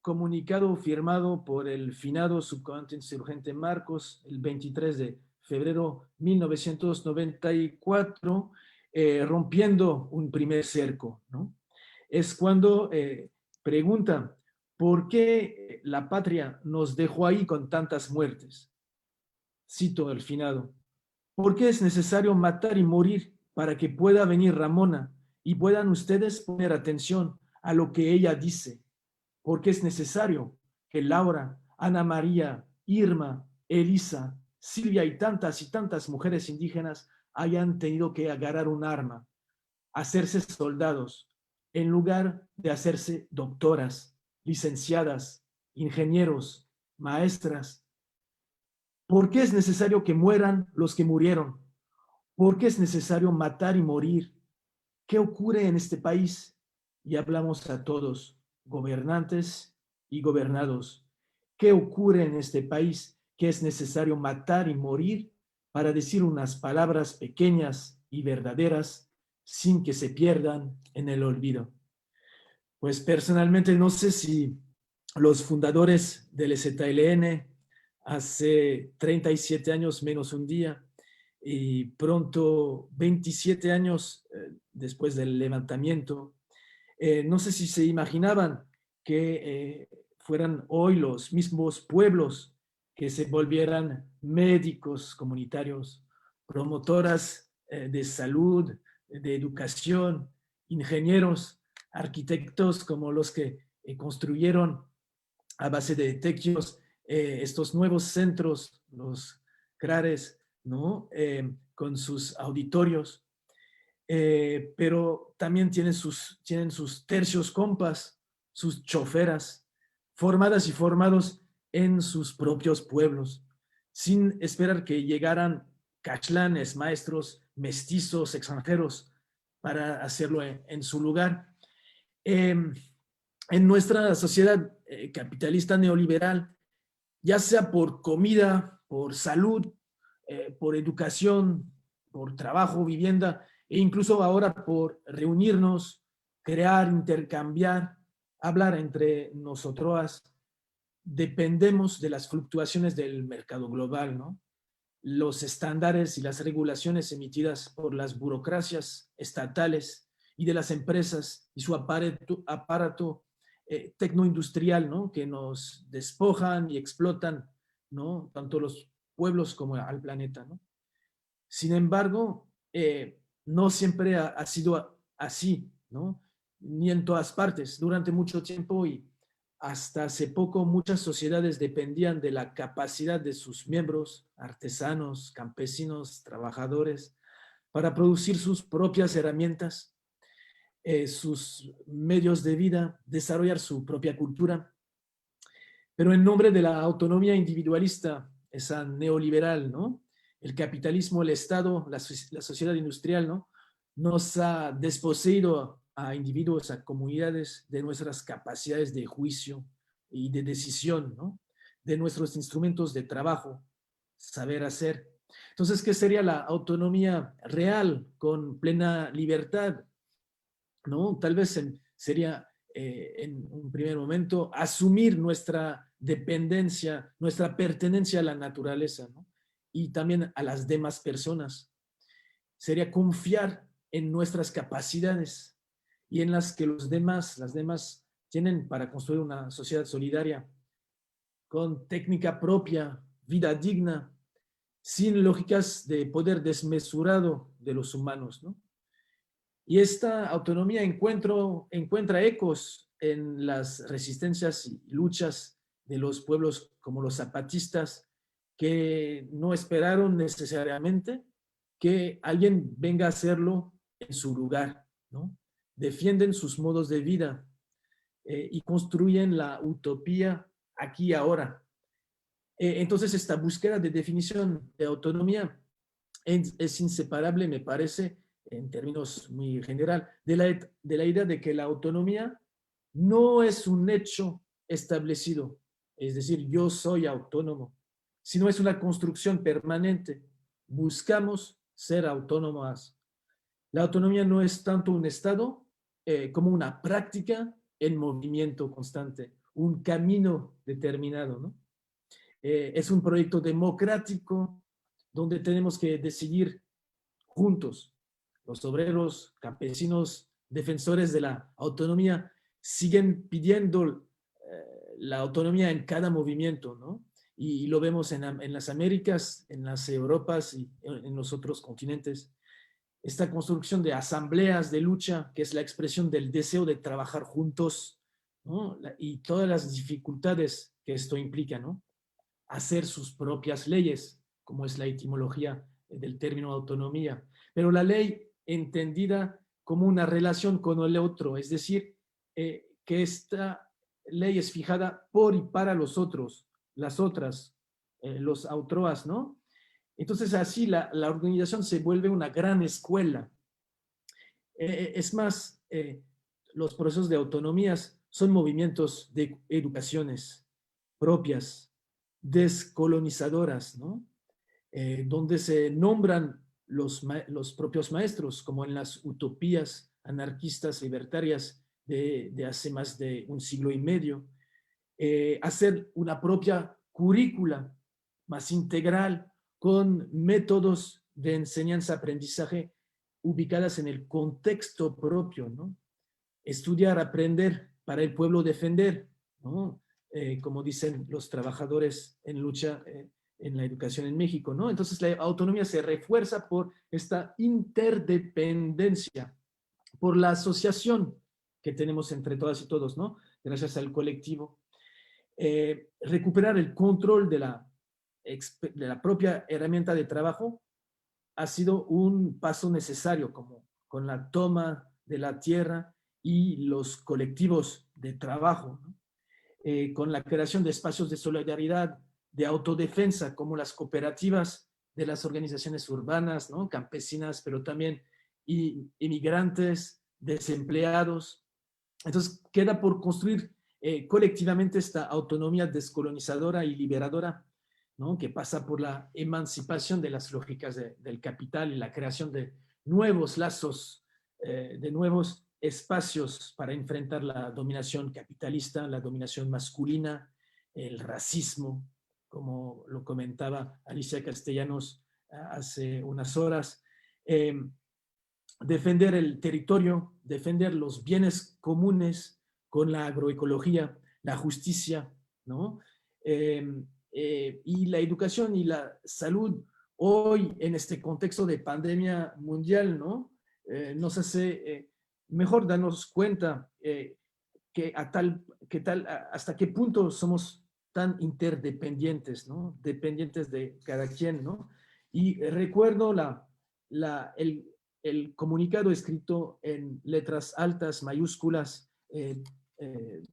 comunicado firmado por el finado subcomandante insurgente Marcos el 23 de febrero de 1994, rompiendo un primer cerco, ¿no? Es cuando pregunta, ¿por qué la patria nos dejó ahí con tantas muertes? Cito al finado, ¿por qué es necesario matar y morir para que pueda venir Ramona y puedan ustedes poner atención a lo que ella dice? Porque es necesario que Laura, Ana María, Irma, Elisa, Silvia y tantas mujeres indígenas hayan tenido que agarrar un arma, hacerse soldados, en lugar de hacerse doctoras, licenciadas, ingenieros, maestras. ¿Por qué es necesario que mueran los que murieron? ¿Por qué es necesario matar y morir? ¿Qué ocurre en este país? Y hablamos a todos, gobernantes y gobernados. ¿Qué ocurre en este país que es necesario matar y morir para decir unas palabras pequeñas y verdaderas sin que se pierdan en el olvido? Pues personalmente no sé si los fundadores del ZLN hace 37 años menos un día y pronto 27 años después del levantamiento, no sé si se imaginaban que fueran hoy los mismos pueblos que se volvieran médicos comunitarios, promotoras de salud, de educación, ingenieros, arquitectos como los que construyeron a base de tequios estos nuevos centros, los CRARES, ¿no? Con sus auditorios, pero también tienen sus tercios compas, sus choferas, formadas y formados en sus propios pueblos, sin esperar que llegaran cachlanes, maestros, mestizos, extranjeros, para hacerlo en su lugar. En nuestra sociedad capitalista neoliberal, ya sea por comida, por salud, por educación, por trabajo, vivienda, e incluso ahora por reunirnos, crear, intercambiar, hablar entre nosotros, dependemos de las fluctuaciones del mercado global, ¿no? Los estándares y las regulaciones emitidas por las burocracias estatales y de las empresas y su aparato tecnoindustrial, ¿no? Que nos despojan y explotan, ¿no? Tanto los pueblos como al planeta, ¿no? Sin embargo, no siempre ha sido así, ¿no? Ni en todas partes. Durante mucho tiempo y hasta hace poco, muchas sociedades dependían de la capacidad de sus miembros, artesanos, campesinos, trabajadores, para producir sus propias herramientas, sus medios de vida, desarrollar su propia cultura. Pero en nombre de la autonomía individualista, esa neoliberal, ¿no? El capitalismo, el Estado, la sociedad industrial, ¿no? Nos ha desposeído a individuos, a comunidades de nuestras capacidades de juicio, y de decisión, ¿no? De nuestros instrumentos de trabajo, saber hacer. Entonces, ¿qué sería la autonomía real con plena libertad? ¿No? Tal vez sería en un primer momento asumir nuestra dependencia, nuestra pertenencia a la naturaleza, ¿no? Y también a las demás personas. Sería confiar en nuestras capacidades y en las que las demás tienen para construir una sociedad solidaria con técnica propia, vida digna, sin lógicas de poder desmesurado de los humanos, ¿no? Y esta autonomía encuentra ecos en las resistencias y luchas de los pueblos como los zapatistas, que no esperaron necesariamente que alguien venga a hacerlo en su lugar, ¿no? Defienden sus modos de vida y construyen la utopía aquí y ahora. Entonces, esta búsqueda de definición de autonomía es inseparable, me parece, en términos muy general, de la idea de que la autonomía no es un hecho establecido, es decir, yo soy autónomo, sino es una construcción permanente. Buscamos ser autónomos. La autonomía no es tanto un estado como una práctica en movimiento constante, un camino determinado, ¿no? Es un proyecto democrático donde tenemos que decidir juntos. Los obreros, campesinos, defensores de la autonomía siguen pidiendo la autonomía en cada movimiento, ¿no? Y lo vemos en las Américas, en las Europas y en los otros continentes. Esta construcción de asambleas de lucha, que es la expresión del deseo de trabajar juntos, ¿no? Y todas las dificultades que esto implica, ¿no? Hacer sus propias leyes, como es la etimología del término autonomía. Pero la ley entendida como una relación con el otro, es decir, que esta ley es fijada por y para los otros, las otras, los autroas, ¿no? Entonces así la organización se vuelve una gran escuela. Es más, los procesos de autonomías son movimientos de educaciones propias, descolonizadoras, ¿no? Donde se nombran los propios maestros, como en las utopías anarquistas libertarias de hace más de un siglo y medio, hacer una propia currícula más integral con métodos de enseñanza-aprendizaje ubicadas en el contexto propio, ¿no? Estudiar, aprender, para el pueblo defender, ¿no? Como dicen los trabajadores en lucha en la educación en México, ¿no? Entonces la autonomía se refuerza por esta interdependencia, por la asociación que tenemos entre todas y todos, ¿no? Gracias al colectivo. Recuperar el control de la propia herramienta de trabajo ha sido un paso necesario, como con la toma de la tierra y los colectivos de trabajo, ¿no? Con la creación de espacios de solidaridad, de autodefensa, como las cooperativas de las organizaciones urbanas, ¿no? Campesinas, pero también inmigrantes, desempleados. Entonces queda por construir colectivamente esta autonomía descolonizadora y liberadora, ¿no? Que pasa por la emancipación de las lógicas del capital y la creación de nuevos lazos, de nuevos espacios para enfrentar la dominación capitalista, la dominación masculina, el racismo, como lo comentaba Alicia Castellanos hace unas horas. Defender el territorio, defender los bienes comunes con la agroecología, la justicia, ¿no? Y la educación y la salud hoy en este contexto de pandemia mundial, ¿no? Nos hace mejor darnos cuenta hasta qué punto somos tan interdependientes, ¿no? Dependientes de cada quien, ¿no? Y recuerdo el comunicado escrito en letras altas, mayúsculas,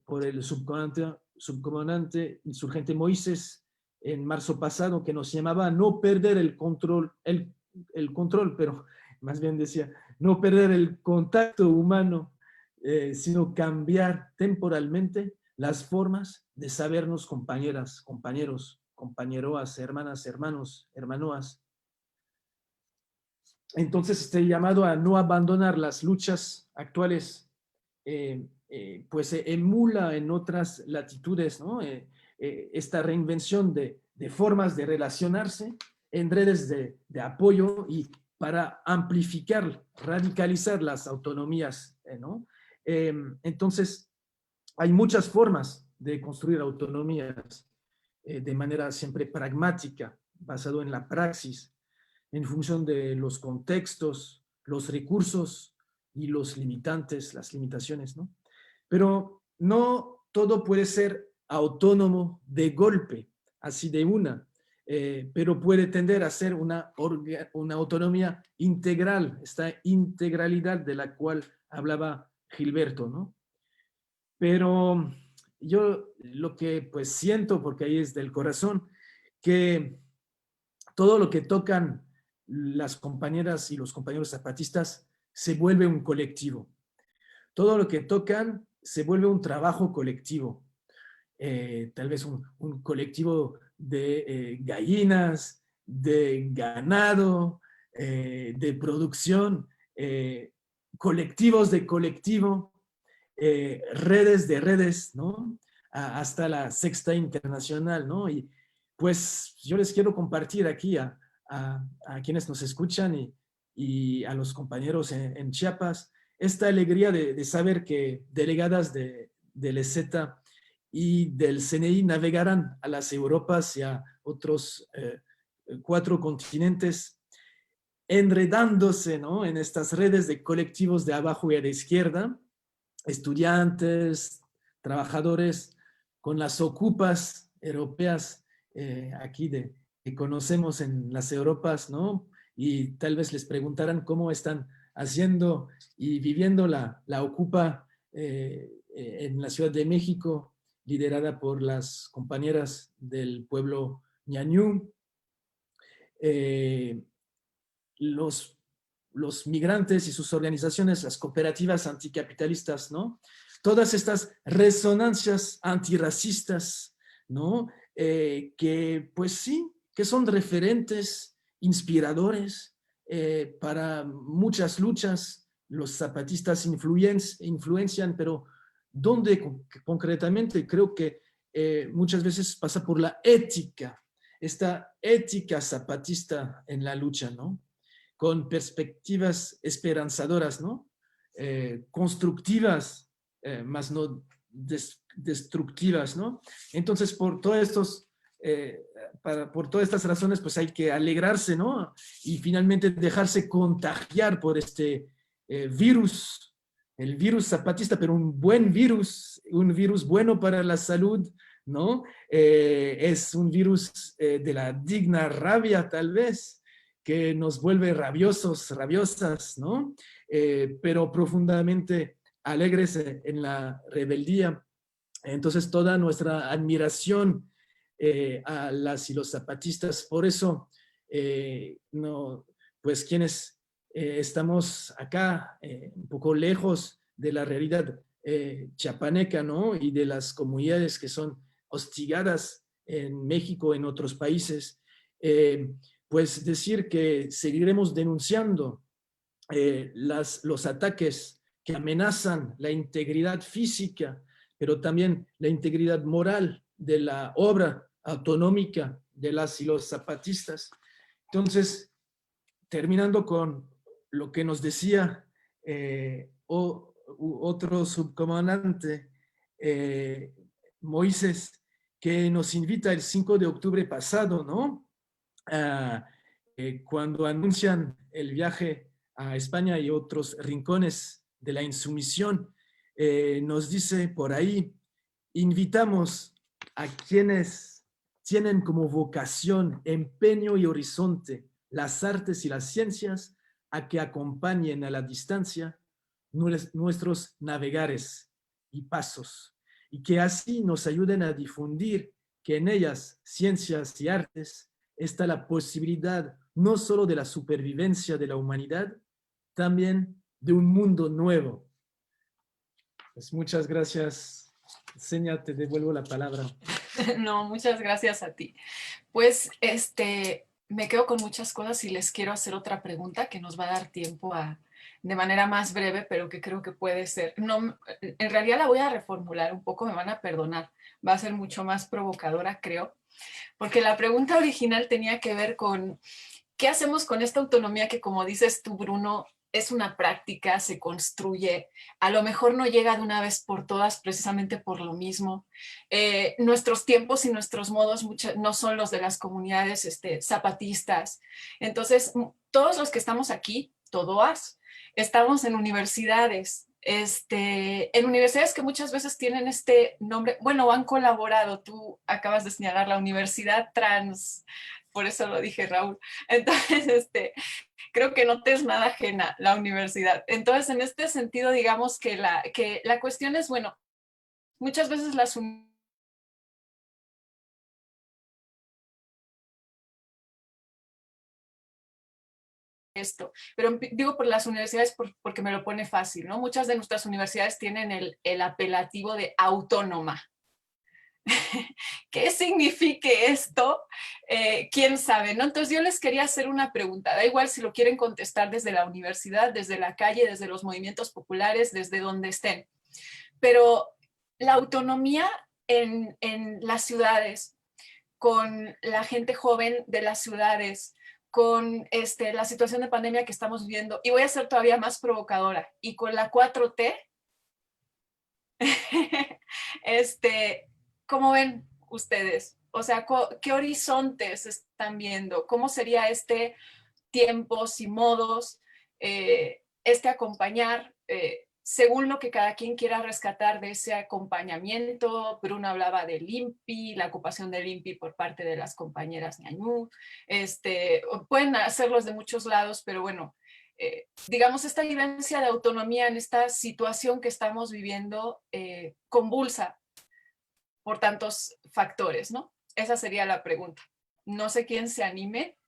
por el subcomandante insurgente Moisés en marzo pasado, que nos llamaba a no perder el control, pero más bien decía, no perder el contacto humano, sino cambiar temporalmente las formas de sabernos compañeras, compañeros, compañeroas, hermanas, hermanos, hermanoas. Entonces, este llamado a no abandonar las luchas actuales, pues emula en otras latitudes, ¿no? Esta reinvención de formas de relacionarse en redes de apoyo y para amplificar, radicalizar las autonomías, ¿no? Entonces, hay muchas formas de construir autonomías de manera siempre pragmática, basado en la praxis, en función de los contextos, los recursos y los limitantes, las limitaciones, ¿no? Pero no todo puede ser autónomo de golpe, así de una, pero puede tender a ser una autonomía integral, esta integralidad de la cual hablaba Gilberto, ¿no? Pero yo lo que pues siento, porque ahí es del corazón, que todo lo que tocan las compañeras y los compañeros zapatistas se vuelve un colectivo. Todo lo que tocan se vuelve un trabajo colectivo. Tal vez un colectivo de gallinas, de ganado, de producción, colectivos de colectivo, redes de redes, ¿no? Hasta la Sexta Internacional, ¿no? Y pues yo les quiero compartir aquí a quienes nos escuchan y a los compañeros en Chiapas esta alegría de saber que delegadas del EZ y del CNI navegarán a las Europas y a otros 4 continentes, enredándose, ¿no? En estas redes de colectivos de abajo y de izquierda, estudiantes, trabajadores, con las ocupas europeas aquí que conocemos en las Europas, ¿no? Y tal vez les preguntarán cómo están haciendo y viviendo la ocupa en la Ciudad de México, liderada por las compañeras del pueblo ñañú. Los migrantes y sus organizaciones, las cooperativas anticapitalistas, ¿no? Todas estas resonancias antirracistas, ¿no? Que pues sí, que son referentes, inspiradores para muchas luchas. Los zapatistas influencian, pero ¿dónde concretamente? Creo que muchas veces pasa por la ética, esta ética zapatista en la lucha, ¿no? Con perspectivas esperanzadoras, ¿no? Constructivas, más no destructivas, ¿no? Entonces, por todas estas razones, pues hay que alegrarse, ¿no? Y finalmente dejarse contagiar por este virus, el virus zapatista, pero un buen virus, un virus bueno para la salud, ¿no? Es un virus de la digna rabia, tal vez, que nos vuelve rabiosos, rabiosas, ¿no? Pero profundamente alegres en la rebeldía. Entonces, toda nuestra admiración a las y los zapatistas. Por eso, no, pues quienes estamos acá, un poco lejos de la realidad chiapaneca, ¿no? Y de las comunidades que son hostigadas en México, en otros países, pues decir que seguiremos denunciando los ataques que amenazan la integridad física, pero también la integridad moral de la obra autonómica de las y los zapatistas. Entonces, terminando con lo que nos decía otro subcomandante, Moisés, que nos invita el 5 de octubre pasado, ¿no? Cuando anuncian el viaje a España y otros rincones de la insumisión, nos dice por ahí, invitamos a quienes tienen como vocación, empeño y horizonte las artes y las ciencias a que acompañen a la distancia nuestros navegares y pasos, y que así nos ayuden a difundir que en ellas, ciencias y artes, está la posibilidad no solo de la supervivencia de la humanidad, también de un mundo nuevo. Pues muchas gracias Senia, te devuelvo la palabra. No, muchas gracias a ti. Pues me quedo con muchas cosas y les quiero hacer otra pregunta que nos va a dar tiempo de manera más breve, pero que creo que puede ser. No, en realidad la voy a reformular un poco, me van a perdonar. Va a ser mucho más provocadora, creo, porque la pregunta original tenía que ver con ¿qué hacemos con esta autonomía que, como dices tú, Bruno, es una práctica, se construye, a lo mejor no llega de una vez por todas precisamente por lo mismo? Nuestros tiempos y nuestros modos no son los de las comunidades zapatistas. Entonces, todos los que estamos aquí, todas, estamos en universidades, en universidades que muchas veces tienen este nombre, bueno, han colaborado, tú acabas de señalar la Universidad Trans, por eso lo dije, Raúl. Entonces, creo que no te es nada ajena la universidad. Entonces, en este sentido, digamos que la cuestión es, bueno, muchas veces las esto, pero digo por las universidades porque me lo pone fácil, ¿no? Muchas de nuestras universidades tienen el apelativo de autónoma. ¿Qué signifique esto? ¿Quién sabe? ¿No? Entonces yo les quería hacer una pregunta, da igual si lo quieren contestar desde la universidad, desde la calle, desde los movimientos populares, desde donde estén, pero la autonomía en las ciudades, con la gente joven de las ciudades, con la situación de pandemia que estamos viviendo, y voy a ser todavía más provocadora, y con la 4T, ¿cómo ven ustedes? O sea, ¿qué horizontes están viendo? ¿Cómo sería tiempos y modos, acompañar, según lo que cada quien quiera rescatar de ese acompañamiento? Bruno hablaba del INPI, la ocupación del INPI por parte de las compañeras ñañú, pueden hacerlos de muchos lados, pero bueno, digamos, esta vivencia de autonomía en esta situación que estamos viviendo convulsa por tantos factores, ¿no? Esa sería la pregunta. No sé quién se anime.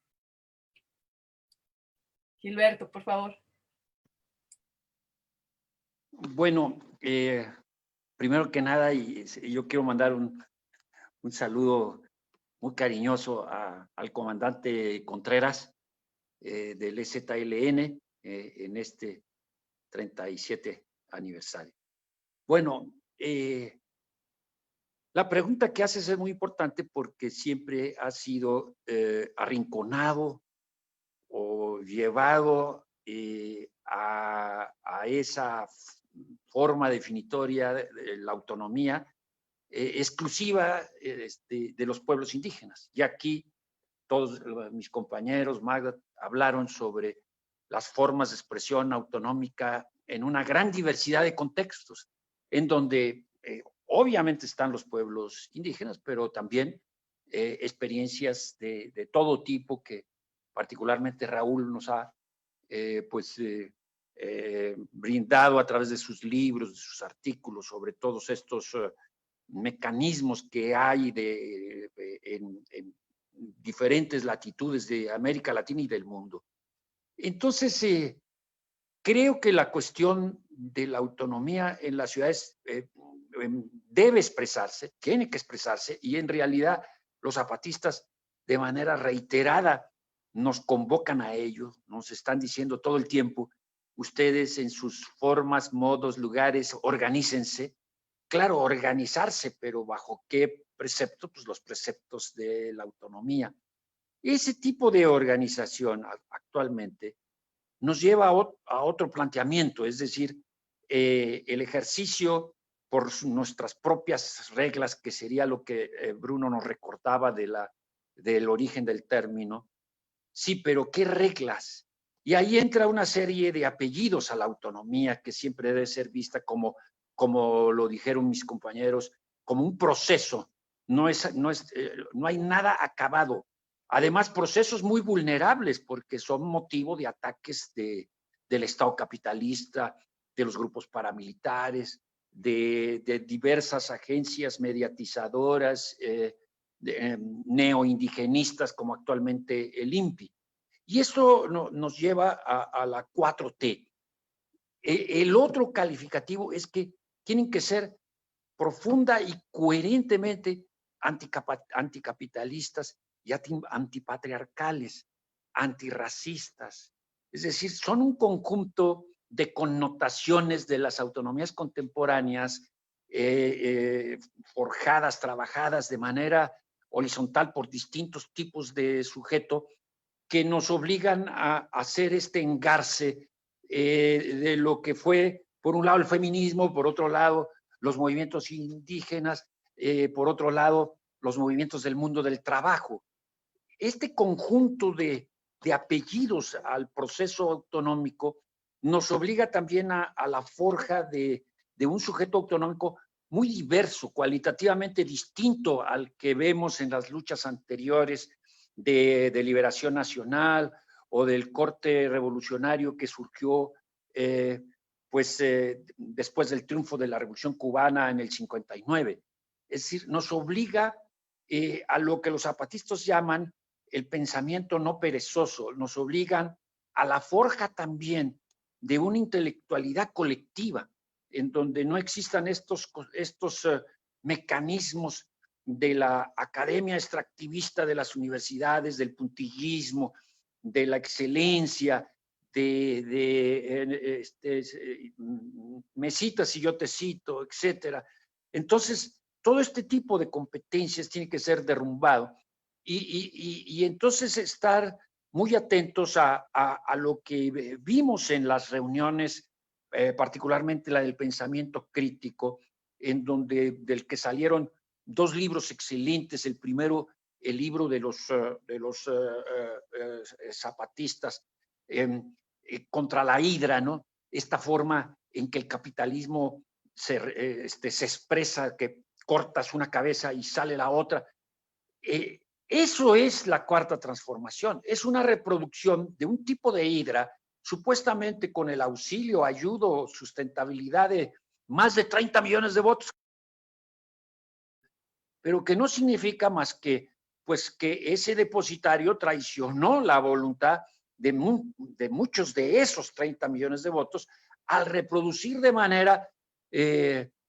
Gilberto, por favor. Bueno, primero que nada, yo quiero mandar un saludo muy cariñoso al comandante Contreras del EZLN en este 37 aniversario. Bueno, la pregunta que haces es muy importante porque siempre ha sido arrinconado o llevado a esa forma definitoria de la autonomía exclusiva de los pueblos indígenas. Y aquí todos mis compañeros, Magda, hablaron sobre las formas de expresión autonómica en una gran diversidad de contextos, en donde obviamente están los pueblos indígenas, pero también experiencias de todo tipo que particularmente Raúl nos ha brindado a través de sus libros, de sus artículos, sobre todos estos mecanismos que hay en diferentes latitudes de América Latina y del mundo. Entonces, creo que la cuestión de la autonomía en las ciudades debe expresarse, tiene que expresarse, y en realidad los zapatistas de manera reiterada nos convocan a ello, nos están diciendo todo el tiempo, ustedes en sus formas, modos, lugares, organícense. Claro, organizarse, pero ¿bajo qué preceptos? Pues los preceptos de la autonomía. Ese tipo de organización actualmente nos lleva a otro planteamiento, es decir, el ejercicio por nuestras propias reglas, que sería lo que Bruno nos recordaba del origen del término. Sí, pero ¿qué reglas? Y ahí entra una serie de apellidos a la autonomía que siempre debe ser vista como lo dijeron mis compañeros, como un proceso. No hay nada acabado. Además, procesos muy vulnerables porque son motivo de ataques del Estado capitalista, de los grupos paramilitares, de diversas agencias mediatizadoras, neoindigenistas como actualmente el INPI. Y esto nos lleva a la 4T. El otro calificativo es que tienen que ser profunda y coherentemente anticapitalistas y antipatriarcales, antirracistas. Es decir, son un conjunto de connotaciones de las autonomías contemporáneas forjadas, trabajadas de manera horizontal por distintos tipos de sujeto que nos obligan a hacer este engarce de lo que fue, por un lado, el feminismo, por otro lado, los movimientos indígenas, por otro lado, los movimientos del mundo del trabajo. Este conjunto de apellidos al proceso autonómico nos obliga también a la forja de un sujeto autonómico muy diverso, cualitativamente distinto al que vemos en las luchas anteriores de liberación nacional o del corte revolucionario que surgió después del triunfo de la Revolución Cubana en el 59. Es decir, nos obliga a lo que los zapatistas llaman el pensamiento no perezoso, nos obligan a la forja también de una intelectualidad colectiva, en donde no existan estos mecanismos de la academia extractivista de las universidades, del puntillismo, de la excelencia, me citas y yo te cito, etcétera. Entonces, todo este tipo de competencias tiene que ser derrumbado y entonces estar muy atentos a lo que vimos en las reuniones, particularmente la del pensamiento crítico, del que salieron dos libros excelentes. El primero, el libro de los zapatistas contra la hidra, ¿no? Esta forma en que el capitalismo se expresa, que cortas una cabeza y sale la otra. Eso es la cuarta transformación. Es una reproducción de un tipo de hidra, supuestamente con el auxilio, ayuda, sustentabilidad de más de 30 millones de votos, pero que no significa más que, pues, que ese depositario traicionó la voluntad de muchos de esos 30 millones de votos al reproducir de manera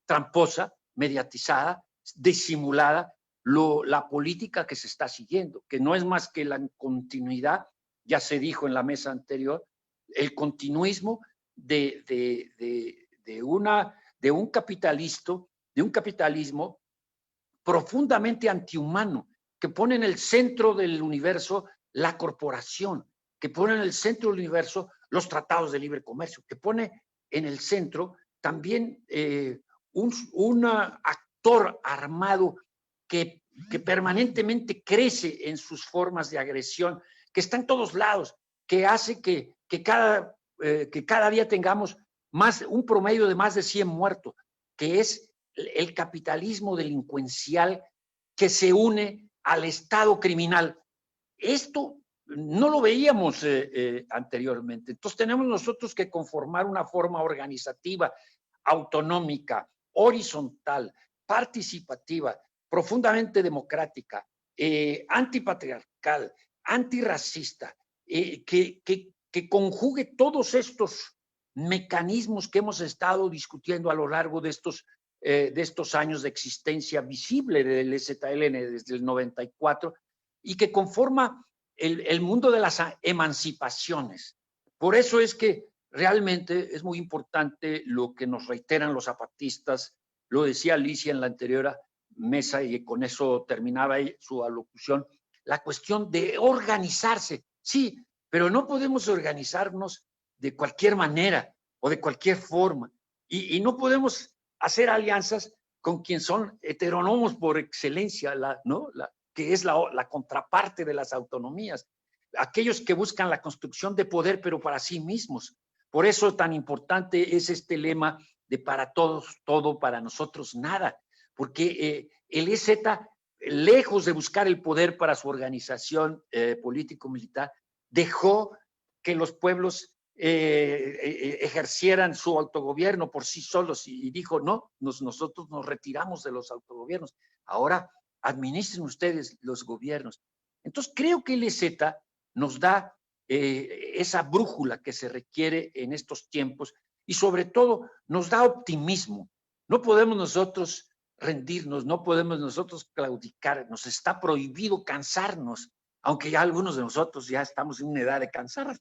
tramposa, mediatizada, disimulada, la política que se está siguiendo, que no es más que la continuidad, ya se dijo en la mesa anterior, el continuismo de un capitalismo profundamente antihumano, que pone en el centro del universo la corporación, que pone en el centro del universo los tratados de libre comercio, que pone en el centro también un actor armado que permanentemente crece en sus formas de agresión, que está en todos lados, que hace que cada día tengamos un promedio de más de 100 muertos, que es el capitalismo delincuencial que se une al Estado criminal. Esto no lo veíamos anteriormente. Entonces tenemos nosotros que conformar una forma organizativa, autonómica, horizontal, participativa, profundamente democrática, antipatriarcal, antirracista, que conjugue todos estos mecanismos que hemos estado discutiendo a lo largo de estos años de existencia visible del EZLN desde el 94 y que conforma el mundo de las emancipaciones. Por eso es que realmente es muy importante lo que nos reiteran los zapatistas. Lo decía Alicia en la anterior mesa y con eso terminaba su alocución, la cuestión de organizarse. Sí, pero no podemos organizarnos de cualquier manera o de cualquier forma y no podemos hacer alianzas con quien son heterónomos por excelencia, que es la contraparte de las autonomías, aquellos que buscan la construcción de poder pero para sí mismos. Por eso tan importante es este lema de para todos todo, para nosotros nada, porque el EZ, lejos de buscar el poder para su organización político-militar, dejó que los pueblos ejercieran su autogobierno por sí solos y dijo, no, nosotros nos retiramos de los autogobiernos, ahora administren ustedes los gobiernos. Entonces creo que el EZ nos da esa brújula que se requiere en estos tiempos y sobre todo nos da optimismo. No podemos nosotros rendirnos, no podemos nosotros claudicar, nos está prohibido cansarnos, aunque ya algunos de nosotros ya estamos en una edad de cansarnos,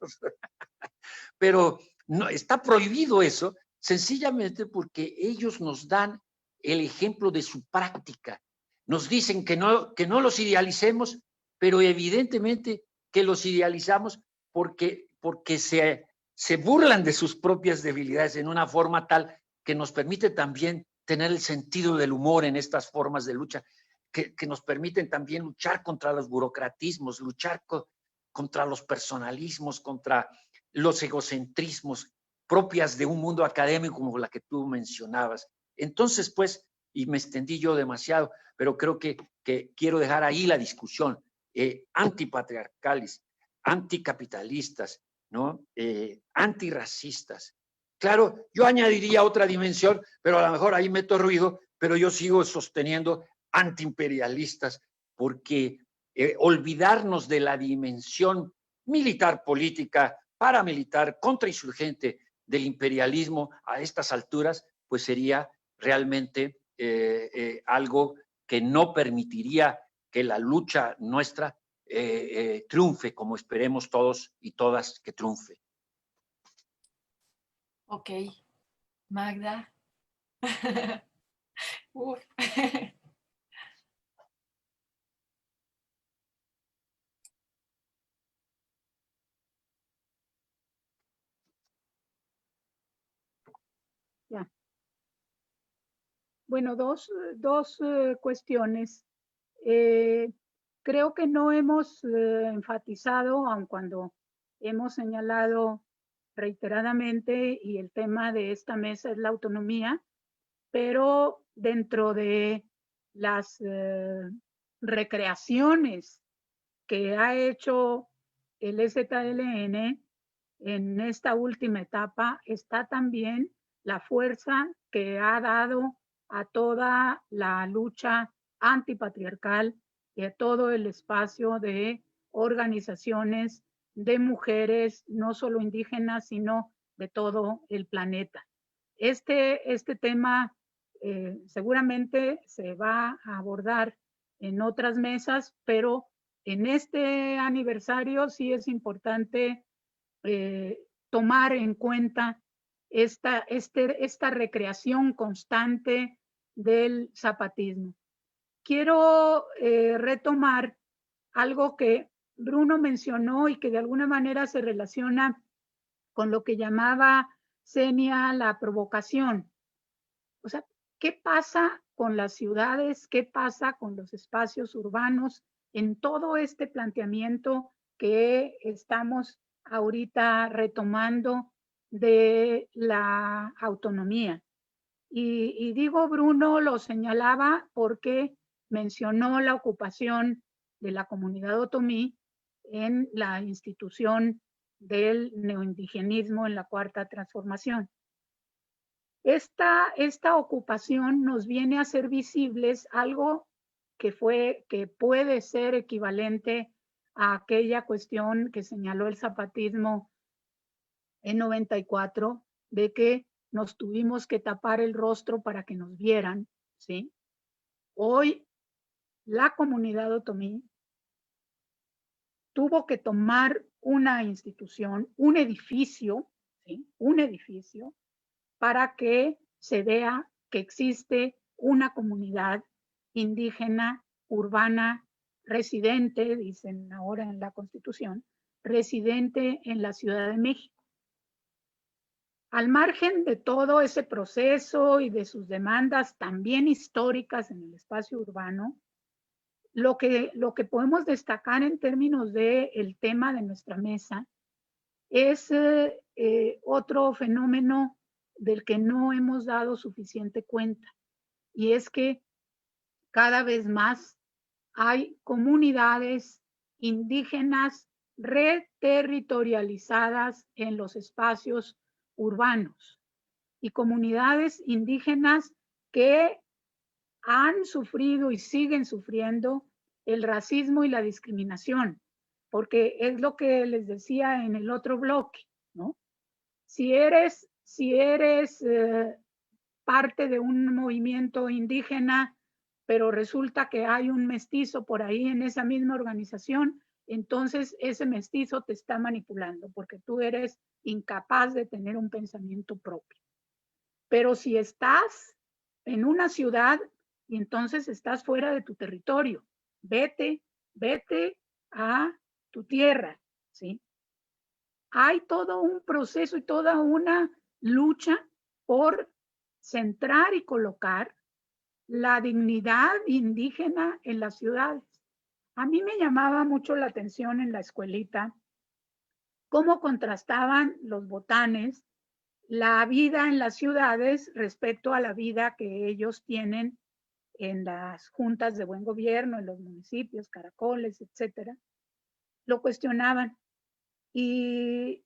pero no, está prohibido eso, sencillamente porque ellos nos dan el ejemplo de su práctica. Nos dicen que no los idealicemos, pero evidentemente que los idealizamos porque se burlan de sus propias debilidades en una forma tal que nos permite también tener el sentido del humor en estas formas de lucha, que nos permiten también luchar contra los burocratismos, luchar contra los personalismos, contra los egocentrismos propias de un mundo académico como la que tú mencionabas. Entonces, pues, y me extendí yo demasiado, pero creo que quiero dejar ahí la discusión, antipatriarcales, anticapitalistas, ¿no? Antirracistas. Claro, yo añadiría otra dimensión, pero a lo mejor ahí meto ruido, pero yo sigo sosteniendo antiimperialistas, porque olvidarnos de la dimensión militar, política, paramilitar, contrainsurgente del imperialismo a estas alturas, pues sería realmente algo que no permitiría que la lucha nuestra triunfe, como esperemos todos y todas que triunfe. Ok, Magda. Uf. Ya. Bueno, dos cuestiones. Creo que no hemos enfatizado, aun cuando hemos señalado reiteradamente, y el tema de esta mesa es la autonomía, pero dentro de las recreaciones que ha hecho el EZLN en esta última etapa está también la fuerza que ha dado a toda la lucha antipatriarcal y a todo el espacio de organizaciones de mujeres, no solo indígenas, sino de todo el planeta. Este tema seguramente se va a abordar en otras mesas, pero en este aniversario sí es importante tomar en cuenta esta recreación constante del zapatismo. Quiero retomar algo que Bruno mencionó y que de alguna manera se relaciona con lo que llamaba Senia la provocación. O sea, ¿qué pasa con las ciudades? ¿Qué pasa con los espacios urbanos en todo este planteamiento que estamos ahorita retomando de la autonomía? Y digo, Bruno lo señalaba porque mencionó la ocupación de la comunidad otomí en la institución del neoindigenismo en la Cuarta Transformación. Esta ocupación nos viene a ser visibles algo que puede ser equivalente a aquella cuestión que señaló el zapatismo en 94, de que nos tuvimos que tapar el rostro para que nos vieran, ¿sí? Hoy la comunidad otomí tuvo que tomar una institución, un edificio, ¿sí? Un edificio, para que se vea que existe una comunidad indígena, urbana, residente, dicen ahora en la Constitución, residente en la Ciudad de México. Al margen de todo ese proceso y de sus demandas también históricas en el espacio urbano, lo que podemos destacar en términos del tema de nuestra mesa es otro fenómeno del que no hemos dado suficiente cuenta, y es que cada vez más hay comunidades indígenas reterritorializadas en los espacios urbanos y comunidades indígenas que han sufrido y siguen sufriendo el racismo y la discriminación, porque es lo que les decía en el otro bloque, ¿no? Si eres parte de un movimiento indígena, pero resulta que hay un mestizo por ahí en esa misma organización, entonces ese mestizo te está manipulando porque tú eres incapaz de tener un pensamiento propio. Pero si estás en una ciudad y entonces estás fuera de tu territorio, vete a tu tierra, ¿sí? Hay todo un proceso y toda una lucha por centrar y colocar la dignidad indígena en las ciudades. A mí me llamaba mucho la atención en la escuelita cómo contrastaban los botanes la vida en las ciudades respecto a la vida que ellos tienen en las juntas de buen gobierno, en los municipios, caracoles, etcétera. Lo cuestionaban y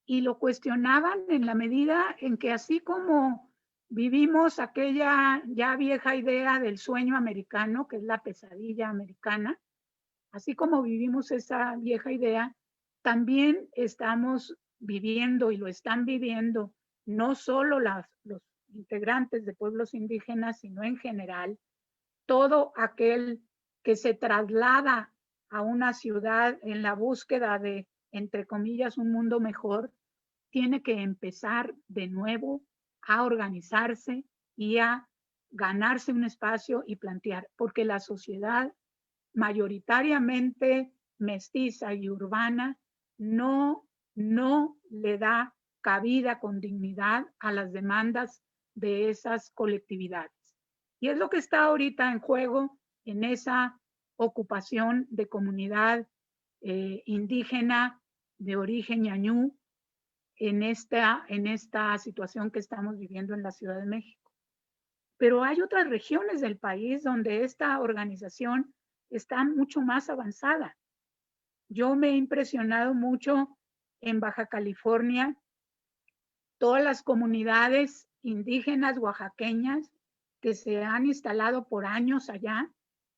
lo cuestionaban en la medida en que así como vivimos aquella ya vieja idea del sueño americano, que es la pesadilla americana, así como vivimos esa vieja idea, también estamos viviendo y lo están viviendo no solo los integrantes de pueblos indígenas, sino en general, todo aquel que se traslada a una ciudad en la búsqueda de, entre comillas, un mundo mejor, tiene que empezar de nuevo a organizarse y a ganarse un espacio y plantear, porque la sociedad mayoritariamente mestiza y urbana no le da cabida con dignidad a las demandas de esas colectividades. Y es lo que está ahorita en juego en esa ocupación de comunidad indígena de origen ñañú en esta situación que estamos viviendo en la Ciudad de México. Pero hay otras regiones del país donde esta organización está mucho más avanzada. Yo me he impresionado mucho en Baja California, todas las comunidades indígenas oaxaqueñas que se han instalado por años allá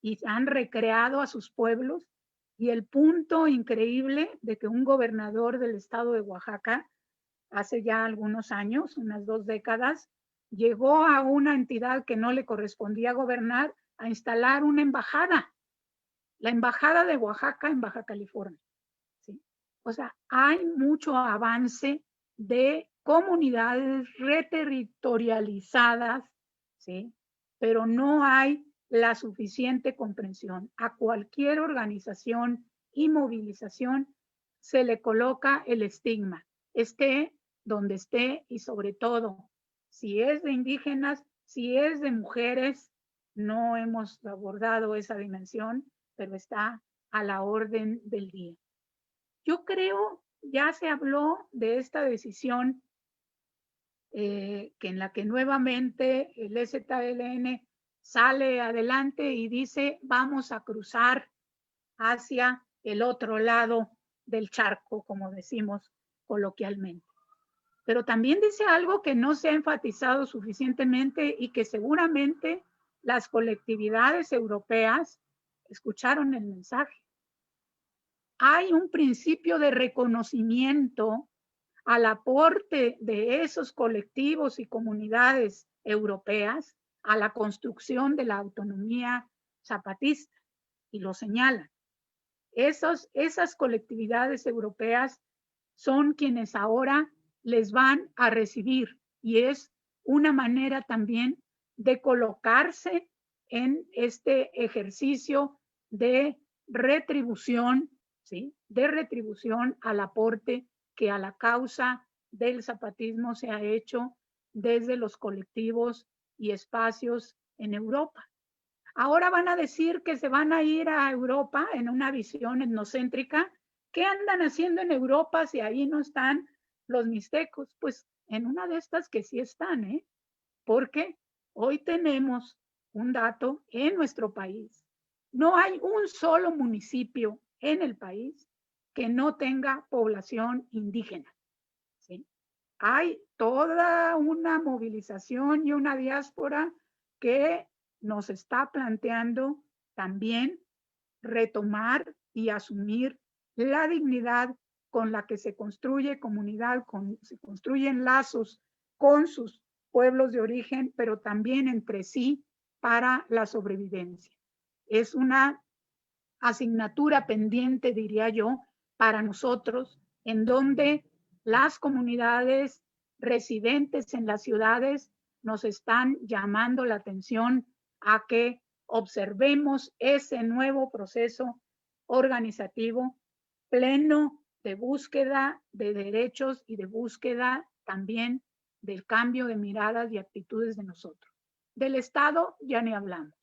y han recreado a sus pueblos, y el punto increíble de que un gobernador del estado de Oaxaca hace ya algunos años, unas 2 décadas, llegó a una entidad que no le correspondía gobernar a instalar una embajada, la embajada de Oaxaca en Baja California, ¿sí? O sea, hay mucho avance de comunidades reterritorializadas, ¿sí? Pero no hay la suficiente comprensión. A cualquier organización y movilización se le coloca el estigma, esté donde esté, y sobre todo, si es de indígenas, si es de mujeres, no hemos abordado esa dimensión, pero está a la orden del día. Yo creo, ya se habló de esta decisión que en la que nuevamente el EZLN sale adelante y dice vamos a cruzar hacia el otro lado del charco, como decimos coloquialmente. Pero también dice algo que no se ha enfatizado suficientemente y que seguramente las colectividades europeas escucharon el mensaje. Hay un principio de reconocimiento al aporte de esos colectivos y comunidades europeas a la construcción de la autonomía zapatista, y lo señalan. Esas colectividades europeas son quienes ahora les van a recibir, y es una manera también de colocarse en este ejercicio de retribución, ¿sí? De retribución al aporte que a la causa del zapatismo se ha hecho desde los colectivos y espacios en Europa. Ahora van a decir que se van a ir a Europa en una visión etnocéntrica. ¿Qué andan haciendo en Europa si ahí no están los mixtecos? Pues en una de estas que sí están, porque hoy tenemos un dato en nuestro país. No hay un solo municipio en el país que no tenga población indígena, ¿sí? Hay toda una movilización y una diáspora que nos está planteando también retomar y asumir la dignidad con la que se construye comunidad, se construyen lazos con sus pueblos de origen, pero también entre sí para la sobrevivencia. Es una asignatura pendiente, diría yo, para nosotros, en donde las comunidades residentes en las ciudades nos están llamando la atención a que observemos ese nuevo proceso organizativo pleno de búsqueda de derechos y de búsqueda también del cambio de miradas y actitudes de nosotros. Del Estado ya ni hablamos.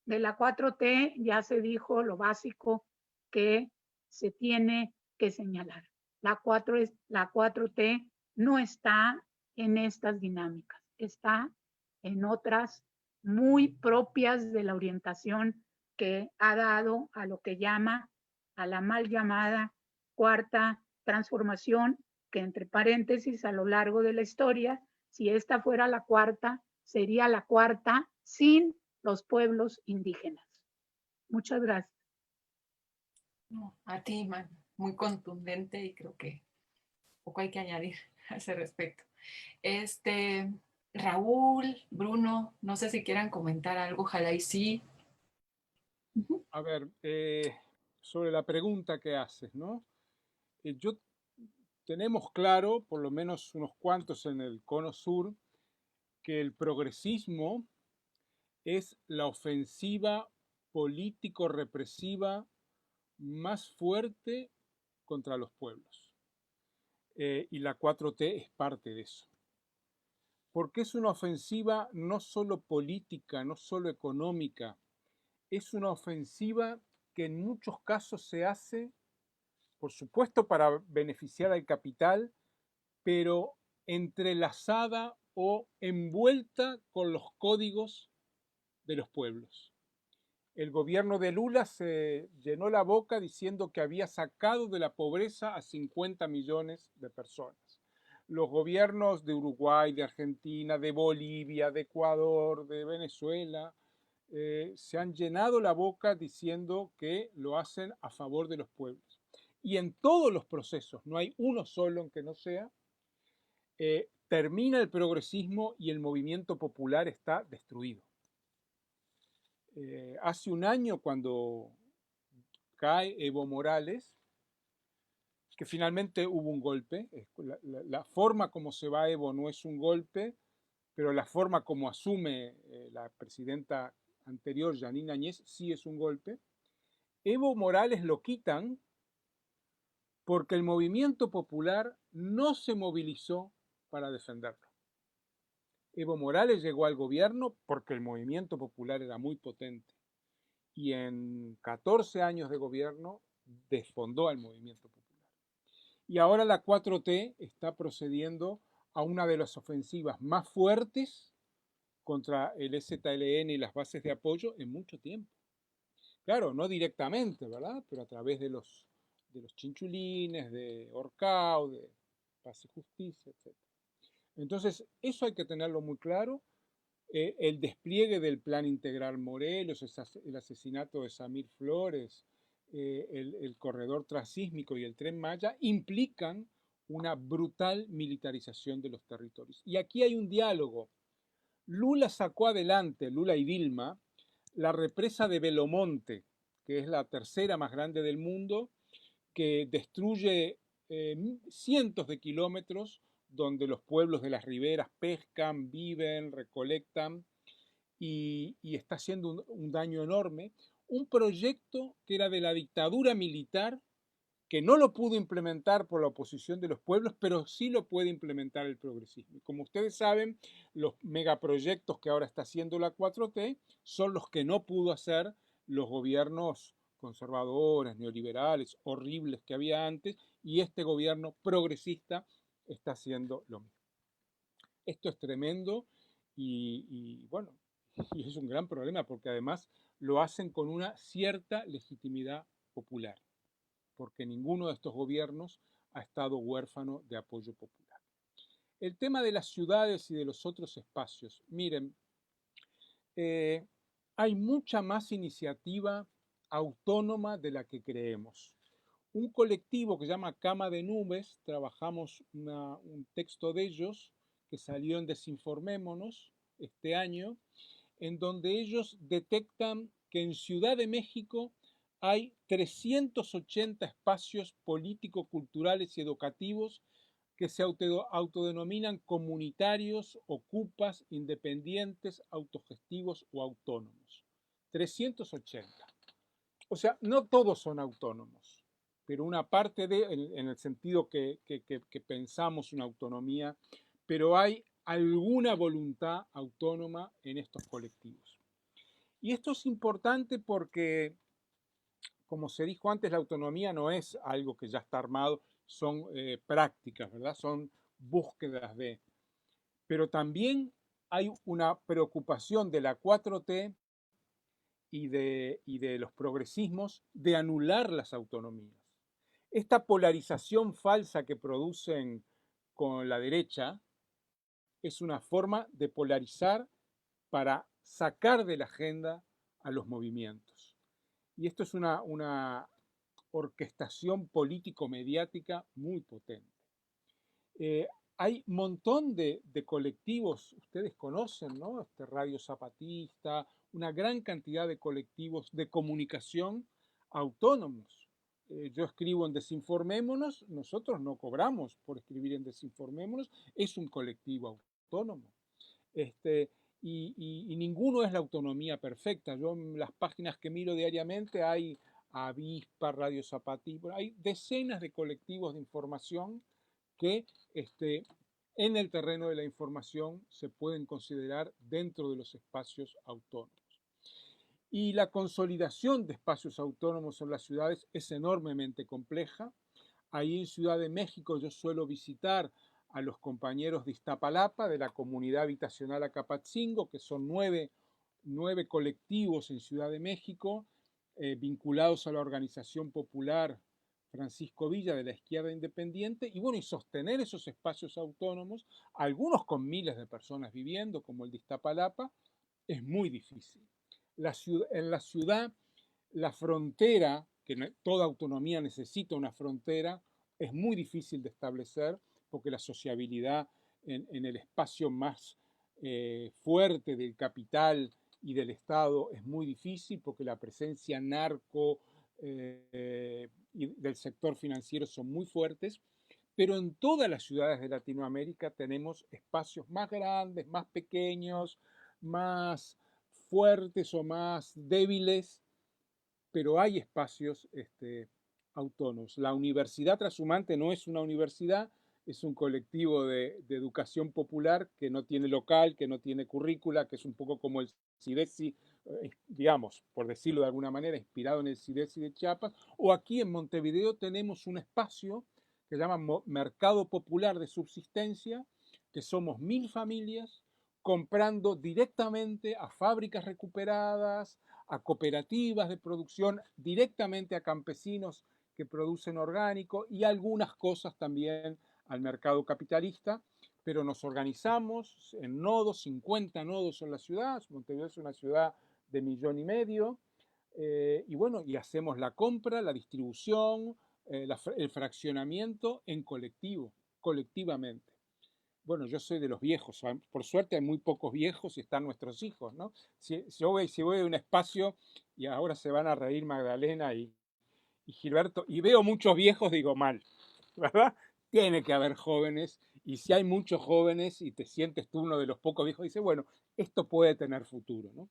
De la 4T ya se dijo lo básico que se tiene que señalar. La 4T no está en estas dinámicas, está en otras muy propias de la orientación que ha dado a lo que llama, a la mal llamada cuarta transformación, que entre paréntesis a lo largo de la historia, si esta fuera la cuarta, sería la cuarta sin los pueblos indígenas. Muchas gracias. No, a ti, Man, muy contundente y creo que poco hay que añadir a ese respecto. Raúl, Bruno, no sé si quieran comentar algo, ojalá y sí. A ver, sobre la pregunta que haces, ¿no? Tenemos claro, por lo menos unos cuantos en el Cono Sur, que el progresismo es la ofensiva político-represiva más fuerte contra los pueblos. Y la 4T es parte de eso. Porque es una ofensiva no solo política, no solo económica, es una ofensiva que en muchos casos se hace, por supuesto, para beneficiar al capital, pero entrelazada o envuelta con los códigos de los pueblos. El gobierno de Lula se llenó la boca diciendo que había sacado de la pobreza a 50 millones de personas. Los gobiernos de Uruguay, de Argentina, de Bolivia, de Ecuador, de Venezuela, se han llenado la boca diciendo que lo hacen a favor de los pueblos. Y en todos los procesos, no hay uno solo en que no sea, termina el progresismo y el movimiento popular está destruido. Hace un año, cuando cae Evo Morales, que finalmente hubo un golpe, la forma como se va Evo no es un golpe, pero la forma como asume la presidenta anterior, Yanine Áñez, sí es un golpe. Evo Morales lo quitan porque el movimiento popular no se movilizó para defenderlo. Evo Morales llegó al gobierno porque el movimiento popular era muy potente y en 14 años de gobierno desfondó al movimiento popular. Y ahora la 4T está procediendo a una de las ofensivas más fuertes contra el EZLN y las bases de apoyo en mucho tiempo. Claro, no directamente, ¿verdad? Pero a través de los chinchulines, de Orcao, de Paz y Justicia, etc. Entonces, eso hay que tenerlo muy claro. El despliegue del Plan Integral Morelos, el asesinato de Samir Flores, el corredor transísmico y el Tren Maya implican una brutal militarización de los territorios. Y aquí hay un diálogo. Lula sacó adelante, Lula y Dilma, la represa de Belomonte, que es la tercera más grande del mundo, que destruye cientos de kilómetros donde los pueblos de las riberas pescan, viven, recolectan y está haciendo un daño enorme. Un proyecto que era de la dictadura militar, que no lo pudo implementar por la oposición de los pueblos, pero sí lo puede implementar el progresismo. Y como ustedes saben, los megaproyectos que ahora está haciendo la 4T son los que no pudo hacer los gobiernos conservadores, neoliberales, horribles que había antes, y este gobierno progresista está haciendo lo mismo. Esto es tremendo y bueno, y es un gran problema porque además lo hacen con una cierta legitimidad popular, porque ninguno de estos gobiernos ha estado huérfano de apoyo popular. El tema de las ciudades y de los otros espacios. Miren, hay mucha más iniciativa autónoma de la que creemos. Un colectivo que se llama Cama de Nubes, trabajamos un texto de ellos que salió en Desinformémonos este año, en donde ellos detectan que en Ciudad de México hay 380 espacios político-culturales y educativos que se autodenominan comunitarios, ocupas, independientes, autogestivos o autónomos. 380. O sea, no todos son autónomos, pero una parte en el sentido que pensamos una autonomía, pero hay alguna voluntad autónoma en estos colectivos. Y esto es importante porque, como se dijo antes, la autonomía no es algo que ya está armado, son prácticas, ¿verdad? Son búsquedas de. Pero también hay una preocupación de la 4T y de los progresismos de anular las autonomías. Esta polarización falsa que producen con la derecha es una forma de polarizar para sacar de la agenda a los movimientos. Y esto es una orquestación político-mediática muy potente. Hay un montón de colectivos, ustedes conocen, ¿no? Radio Zapatista, una gran cantidad de colectivos de comunicación autónomos. Yo escribo en Desinformémonos, nosotros no cobramos por escribir en Desinformémonos, es un colectivo autónomo. Y ninguno es la autonomía perfecta. Yo en las páginas que miro diariamente hay Avispa, Radio Zapatista, hay decenas de colectivos de información que en el terreno de la información se pueden considerar dentro de los espacios autónomos. Y la consolidación de espacios autónomos en las ciudades es enormemente compleja. Ahí en Ciudad de México yo suelo visitar a los compañeros de Iztapalapa, de la comunidad habitacional Acapatzingo, que son nueve colectivos en Ciudad de México, vinculados a la organización popular Francisco Villa de la izquierda independiente, y bueno, y sostener esos espacios autónomos, algunos con miles de personas viviendo, como el de Iztapalapa, es muy difícil. En la ciudad, la frontera, que toda autonomía necesita una frontera, es muy difícil de establecer, porque la sociabilidad en el espacio más fuerte del capital y del Estado es muy difícil, porque la presencia narco y del sector financiero son muy fuertes, pero en todas las ciudades de Latinoamérica tenemos espacios más grandes, más pequeños, más fuertes o más débiles, pero hay espacios autónomos. La Universidad Trashumante no es una universidad, es un colectivo de educación popular que no tiene local, que no tiene currícula, que es un poco como el CIDESI, digamos, por decirlo de alguna manera, inspirado en el CIDESI de Chiapas. O aquí en Montevideo tenemos un espacio que se llama Mercado Popular de Subsistencia, que somos 1000 familias comprando directamente a fábricas recuperadas, a cooperativas de producción, directamente a campesinos que producen orgánico y algunas cosas también al mercado capitalista, pero nos organizamos en nodos, 50 nodos en la ciudad. Montevideo es una ciudad de 1,5 millones, y bueno, y hacemos la compra, la distribución, el fraccionamiento en colectivamente. Bueno, yo soy de los viejos, por suerte hay muy pocos viejos y están nuestros hijos, ¿no? Si voy a un espacio, y ahora se van a reír Magdalena y Gilberto, y veo muchos viejos, digo mal, ¿verdad? Tiene que haber jóvenes, y si hay muchos jóvenes y te sientes tú uno de los pocos viejos, dices, bueno, esto puede tener futuro, ¿no?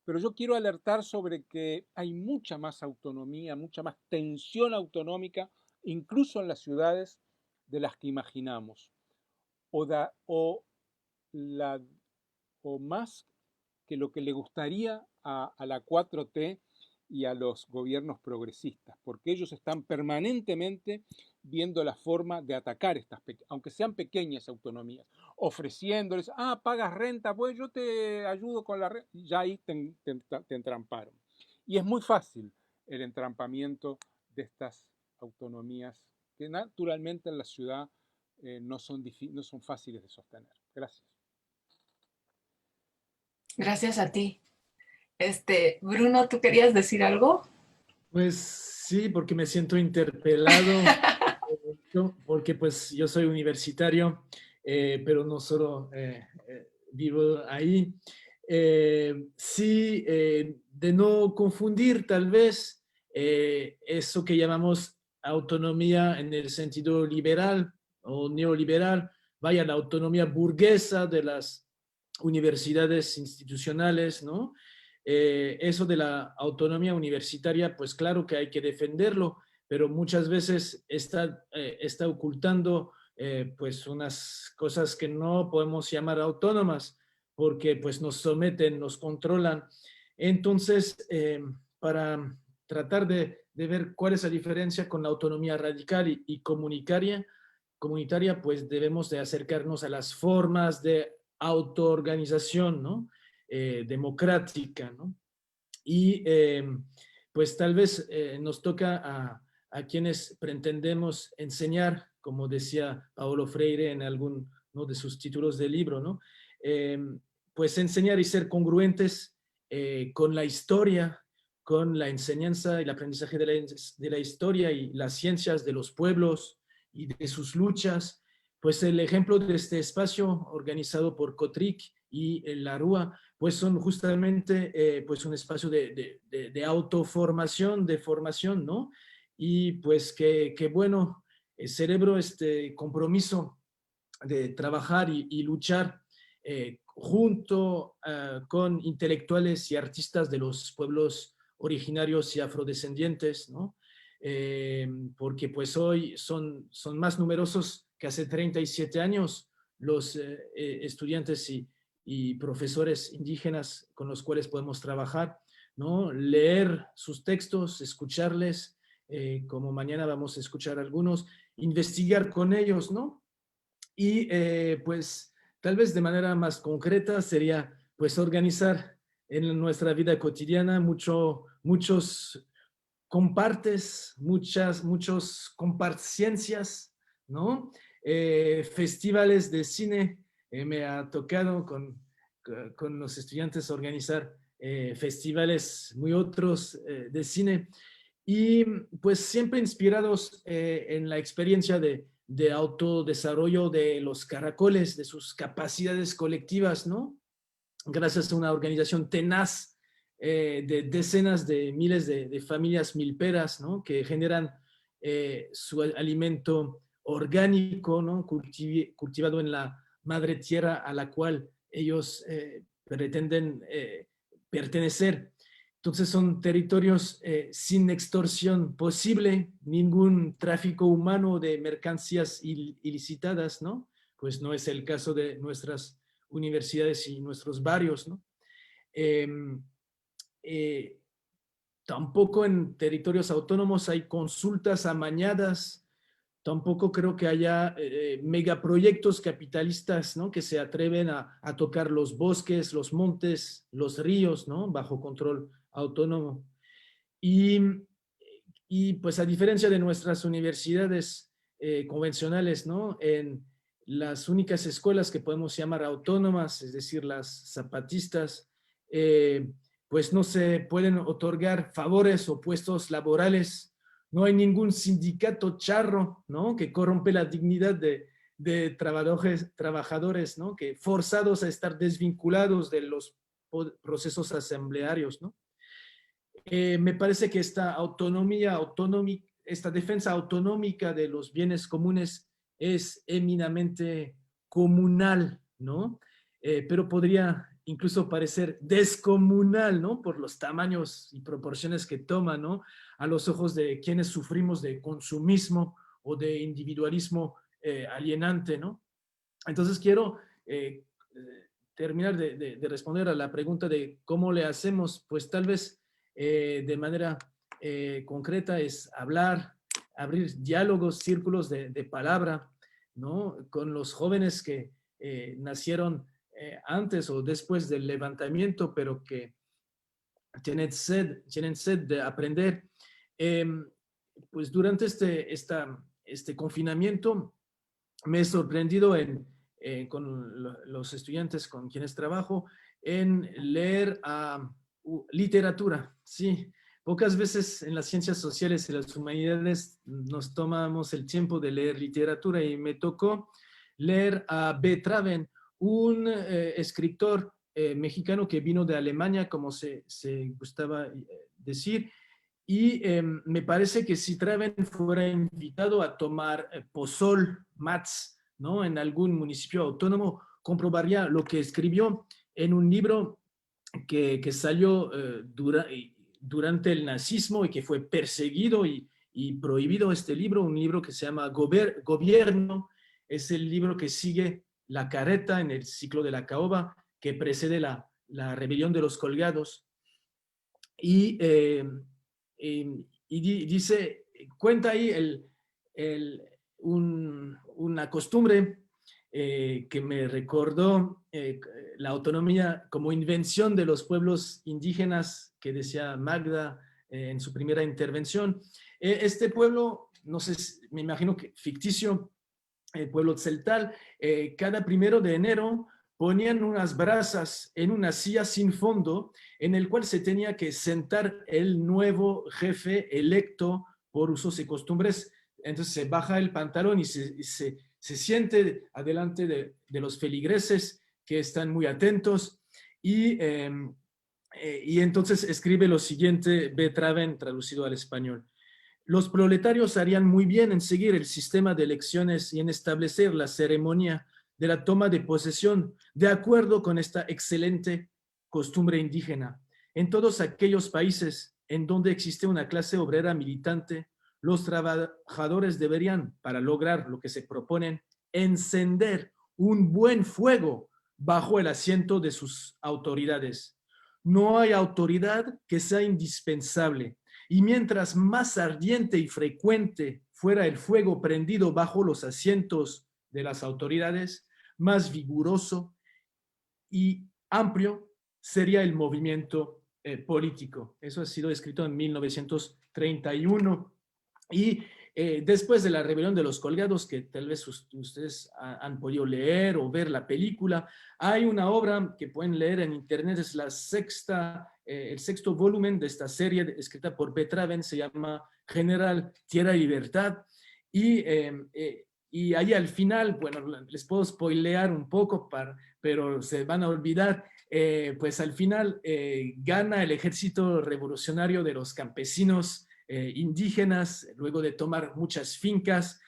Pero yo quiero alertar sobre que hay mucha más autonomía, mucha más tensión autonómica, incluso en las ciudades, de las que imaginamos. O más que lo que le gustaría a la 4T y a los gobiernos progresistas, porque ellos están permanentemente viendo la forma de atacar estas, aunque sean pequeñas autonomías, ofreciéndoles, pagas renta, pues yo te ayudo con la renta, ya ahí te entramparon. Y es muy fácil el entrampamiento de estas autonomías, que naturalmente en la ciudad no son fáciles de sostener. Gracias. Gracias a ti. Bruno, ¿tú querías decir algo? Pues sí, porque me siento interpelado, porque pues yo soy universitario. pero no solo vivo ahí. Sí, de no confundir tal vez eso que llamamos autonomía en el sentido liberal o neoliberal, vaya, la autonomía burguesa de las universidades institucionales, ¿no? Eso de la autonomía universitaria, pues claro que hay que defenderlo, pero muchas veces está ocultando pues unas cosas que no podemos llamar autónomas, porque pues nos someten, nos controlan. Entonces, para tratar de ver cuál es la diferencia con la autonomía radical y comunitaria, pues debemos de acercarnos a las formas de autoorganización, ¿no? Democrática, ¿no? Y pues tal vez nos toca a quienes pretendemos enseñar, como decía Paulo Freire en alguno de sus títulos de libro, ¿no? Pues enseñar y ser congruentes con la historia, con la enseñanza y el aprendizaje de la historia y las ciencias de los pueblos y de sus luchas. Pues el ejemplo de este espacio organizado por Cotric y la Rúa, pues son justamente pues un espacio de autoformación, de formación, ¿no? Y pues que bueno, cerebro este compromiso de trabajar y luchar junto con intelectuales y artistas de los pueblos originarios y afrodescendientes, ¿no? Porque pues hoy son más numerosos que hace 37 años los estudiantes y profesores indígenas con los cuales podemos trabajar, ¿no? Leer sus textos, escucharles, como mañana vamos a escuchar algunos, investigar con ellos, ¿no? Y pues tal vez de manera más concreta sería pues organizar en nuestra vida cotidiana muchos muchos compartiencias, ¿no? Festivales de cine, me ha tocado con los estudiantes organizar festivales muy otros de cine y pues siempre inspirados en la experiencia de autodesarrollo de los caracoles, de sus capacidades colectivas, ¿no? Gracias a una organización tenaz de decenas de miles de familias milperas, ¿no? Que generan su alimento orgánico, ¿no? Cultivado en la madre tierra a la cual ellos pretenden pertenecer. Entonces son territorios sin extorsión posible, ningún tráfico humano de mercancías ilicitadas, ¿no? Pues no es el caso de nuestras universidades y nuestros barrios, ¿no? Eh, eh, Tampoco en territorios autónomos hay consultas amañadas, tampoco creo que haya megaproyectos capitalistas, ¿no? Que se atreven a tocar los bosques, los montes, los ríos, ¿no? Bajo control autónomo. Y pues a diferencia de nuestras universidades convencionales, ¿no? En las únicas escuelas que podemos llamar autónomas, es decir, las zapatistas, pues no se pueden otorgar favores o puestos laborales. No hay ningún sindicato charro, ¿no? Que corrompe la dignidad de trabajadores, ¿no? Que forzados a estar desvinculados de los procesos asamblearios, ¿no? Me parece que esta esta defensa autonómica de los bienes comunes es eminamente comunal, ¿no? Pero podría incluso parecer descomunal, ¿no? Por los tamaños y proporciones que toma, ¿no? A los ojos de quienes sufrimos de consumismo o de individualismo alienante, ¿no? Entonces quiero terminar de responder a la pregunta de cómo le hacemos, pues tal vez de manera concreta es hablar, abrir diálogos, círculos de palabra, ¿no? Con los jóvenes que nacieron antes o después del levantamiento, pero que tienen sed de aprender. Pues durante este confinamiento me he sorprendido con los estudiantes con quienes trabajo en leer literatura, sí. Pocas veces en las ciencias sociales y las humanidades nos tomamos el tiempo de leer literatura y me tocó leer a Betraven, un escritor mexicano que vino de Alemania, como se gustaba decir, y me parece que si Traven fuera invitado a tomar pozol, mats, ¿no? En algún municipio autónomo, comprobaría lo que escribió en un libro que salió durante el nazismo y que fue perseguido y prohibido este libro, un libro que se llama Gobierno, es el libro que sigue La Carreta en el ciclo de la caoba, que precede la rebelión de los colgados. Y dice, cuenta ahí una costumbre que me recordó la autonomía como invención de los pueblos indígenas que decía Magda en su primera intervención. Este pueblo, no sé, me imagino que ficticio, el pueblo tzeltal, cada 1 de enero ponían unas brasas en una silla sin fondo en el cual se tenía que sentar el nuevo jefe electo por usos y costumbres. Entonces se baja el pantalón y se siente adelante de los feligreses que están muy atentos y entonces escribe lo siguiente, Betraven, traducido al español. Los proletarios harían muy bien en seguir el sistema de elecciones y en establecer la ceremonia de la toma de posesión de acuerdo con esta excelente costumbre indígena. En todos aquellos países en donde existe una clase obrera militante, los trabajadores deberían, para lograr lo que se proponen, encender un buen fuego bajo el asiento de sus autoridades. No hay autoridad que sea indispensable, y mientras más ardiente y frecuente fuera el fuego prendido bajo los asientos de las autoridades, más vigoroso y amplio sería el movimiento político. Eso ha sido escrito en 1931. Y después de la rebelión de los colgados, que tal vez ustedes han podido leer o ver la película, hay una obra que pueden leer en internet, es el sexto volumen de esta serie escrita por Betraven, se llama General Tierra y Libertad, y ahí al final, bueno, les puedo spoilear un poco, pero se van a olvidar, pues al final gana el ejército revolucionario de los campesinos indígenas, luego de tomar muchas fincas,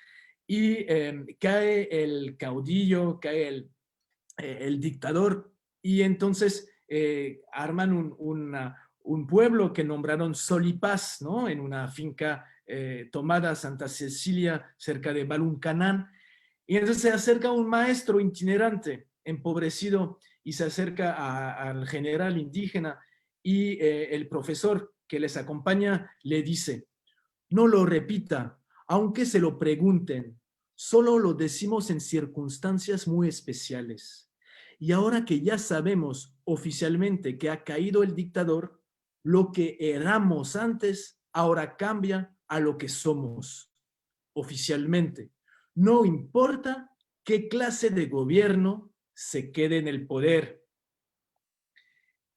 y cae el caudillo, cae el dictador, y entonces arman un pueblo que nombraron Sol y Paz, ¿no? En una finca tomada Santa Cecilia, cerca de Baluncanán, y entonces se acerca un maestro itinerante, empobrecido, y se acerca al general indígena, y el profesor que les acompaña le dice: no lo repita, aunque se lo pregunten, solo lo decimos en circunstancias muy especiales. Y ahora que ya sabemos oficialmente que ha caído el dictador, lo que éramos antes ahora cambia a lo que somos oficialmente. No importa qué clase de gobierno se quede en el poder.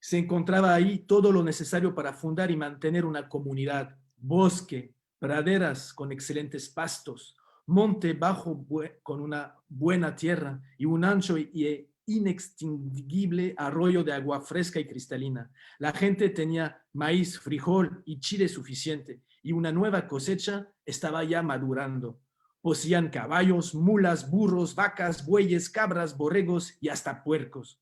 Se encontraba ahí todo lo necesario para fundar y mantener una comunidad: bosque, praderas con excelentes pastos, monte bajo con una buena tierra y un ancho y inextinguible arroyo de agua fresca y cristalina. La gente tenía maíz, frijol y chile suficiente, y una nueva cosecha estaba ya madurando. Poseían caballos, mulas, burros, vacas, bueyes, cabras, borregos y hasta puercos.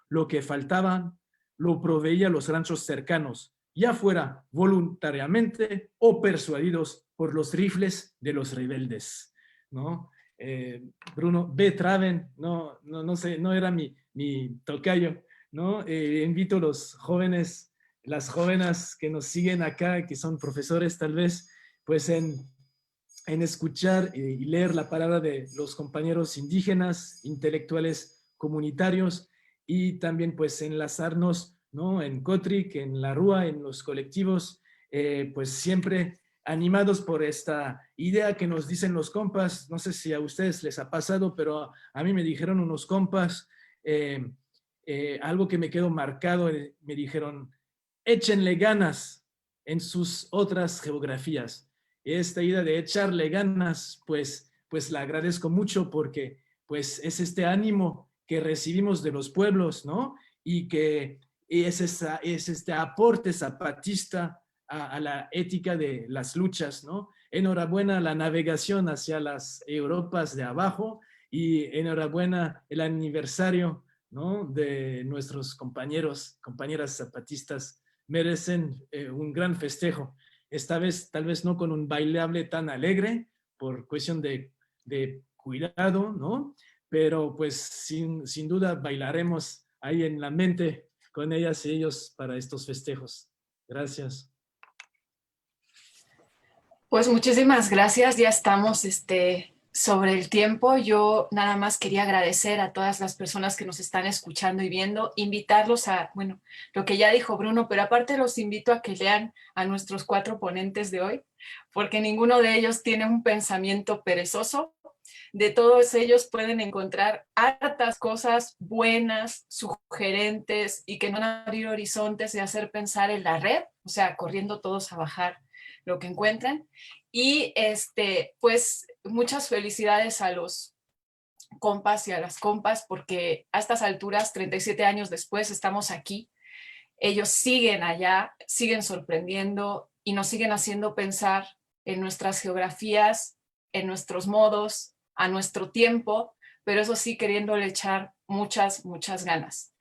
Lo que faltaban lo proveía los ranchos cercanos, ya fuera voluntariamente o persuadidos por los rifles de los rebeldes, ¿no? Bruno Betraven, no sé, no era mi tocayo, ¿no? Invito a los jóvenes, las jóvenes que nos siguen acá, que son profesores tal vez, pues en escuchar y leer la palabra de los compañeros indígenas, intelectuales comunitarios, y también pues enlazarnos, ¿no? En Cotric, en la Rúa, en los colectivos, pues siempre animados por esta idea que nos dicen los compas. No sé si a ustedes les ha pasado, pero a mí me dijeron unos compas algo que me quedó marcado. Me dijeron: échenle ganas en sus otras geografías. Esta idea de echarle ganas, pues la agradezco mucho, porque pues es este ánimo que recibimos de los pueblos, ¿no? Y que es este aporte zapatista a la ética de las luchas, ¿no? Enhorabuena la navegación hacia las Europas de abajo y enhorabuena el aniversario, ¿no? De nuestros compañeras zapatistas. Merecen un gran festejo. Esta vez tal vez no con un bailable tan alegre por cuestión de cuidado, ¿no? Pero pues sin duda bailaremos ahí en la mente con ellas y ellos para estos festejos. Gracias. Pues muchísimas gracias, ya estamos sobre el tiempo. Yo nada más quería agradecer a todas las personas que nos están escuchando y viendo, invitarlos a, bueno, lo que ya dijo Bruno, pero aparte los invito a que lean a nuestros 4 ponentes de hoy, porque ninguno de ellos tiene un pensamiento perezoso. De todos ellos pueden encontrar hartas cosas buenas, sugerentes y que no van a abrir horizontes y hacer pensar en la red, o sea, corriendo todos a bajar lo que encuentren. Y pues muchas felicidades a los compas y a las compas, porque a estas alturas, 37 años después, estamos aquí. Ellos siguen allá, siguen sorprendiendo y nos siguen haciendo pensar en nuestras geografías, en nuestros modos, a nuestro tiempo, pero eso sí, queriéndole echar muchas, muchas ganas.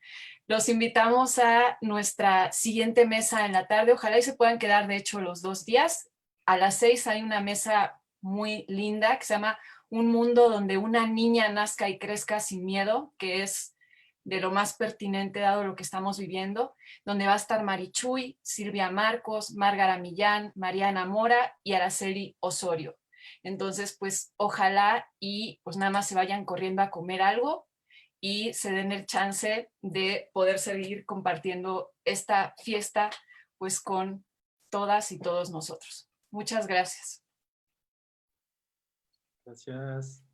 Los invitamos a nuestra siguiente mesa en la tarde. Ojalá y se puedan quedar, de hecho, los 2 días. A las 6 hay una mesa muy linda que se llama Un mundo donde una niña nazca y crezca sin miedo, que es de lo más pertinente dado lo que estamos viviendo, donde va a estar Marichuy, Silvia Marcos, Márgara Millán, Mariana Mora y Araceli Osorio. Entonces, pues ojalá y pues nada más se vayan corriendo a comer algo y se den el chance de poder seguir compartiendo esta fiesta pues con todas y todos nosotros. Muchas gracias. Gracias.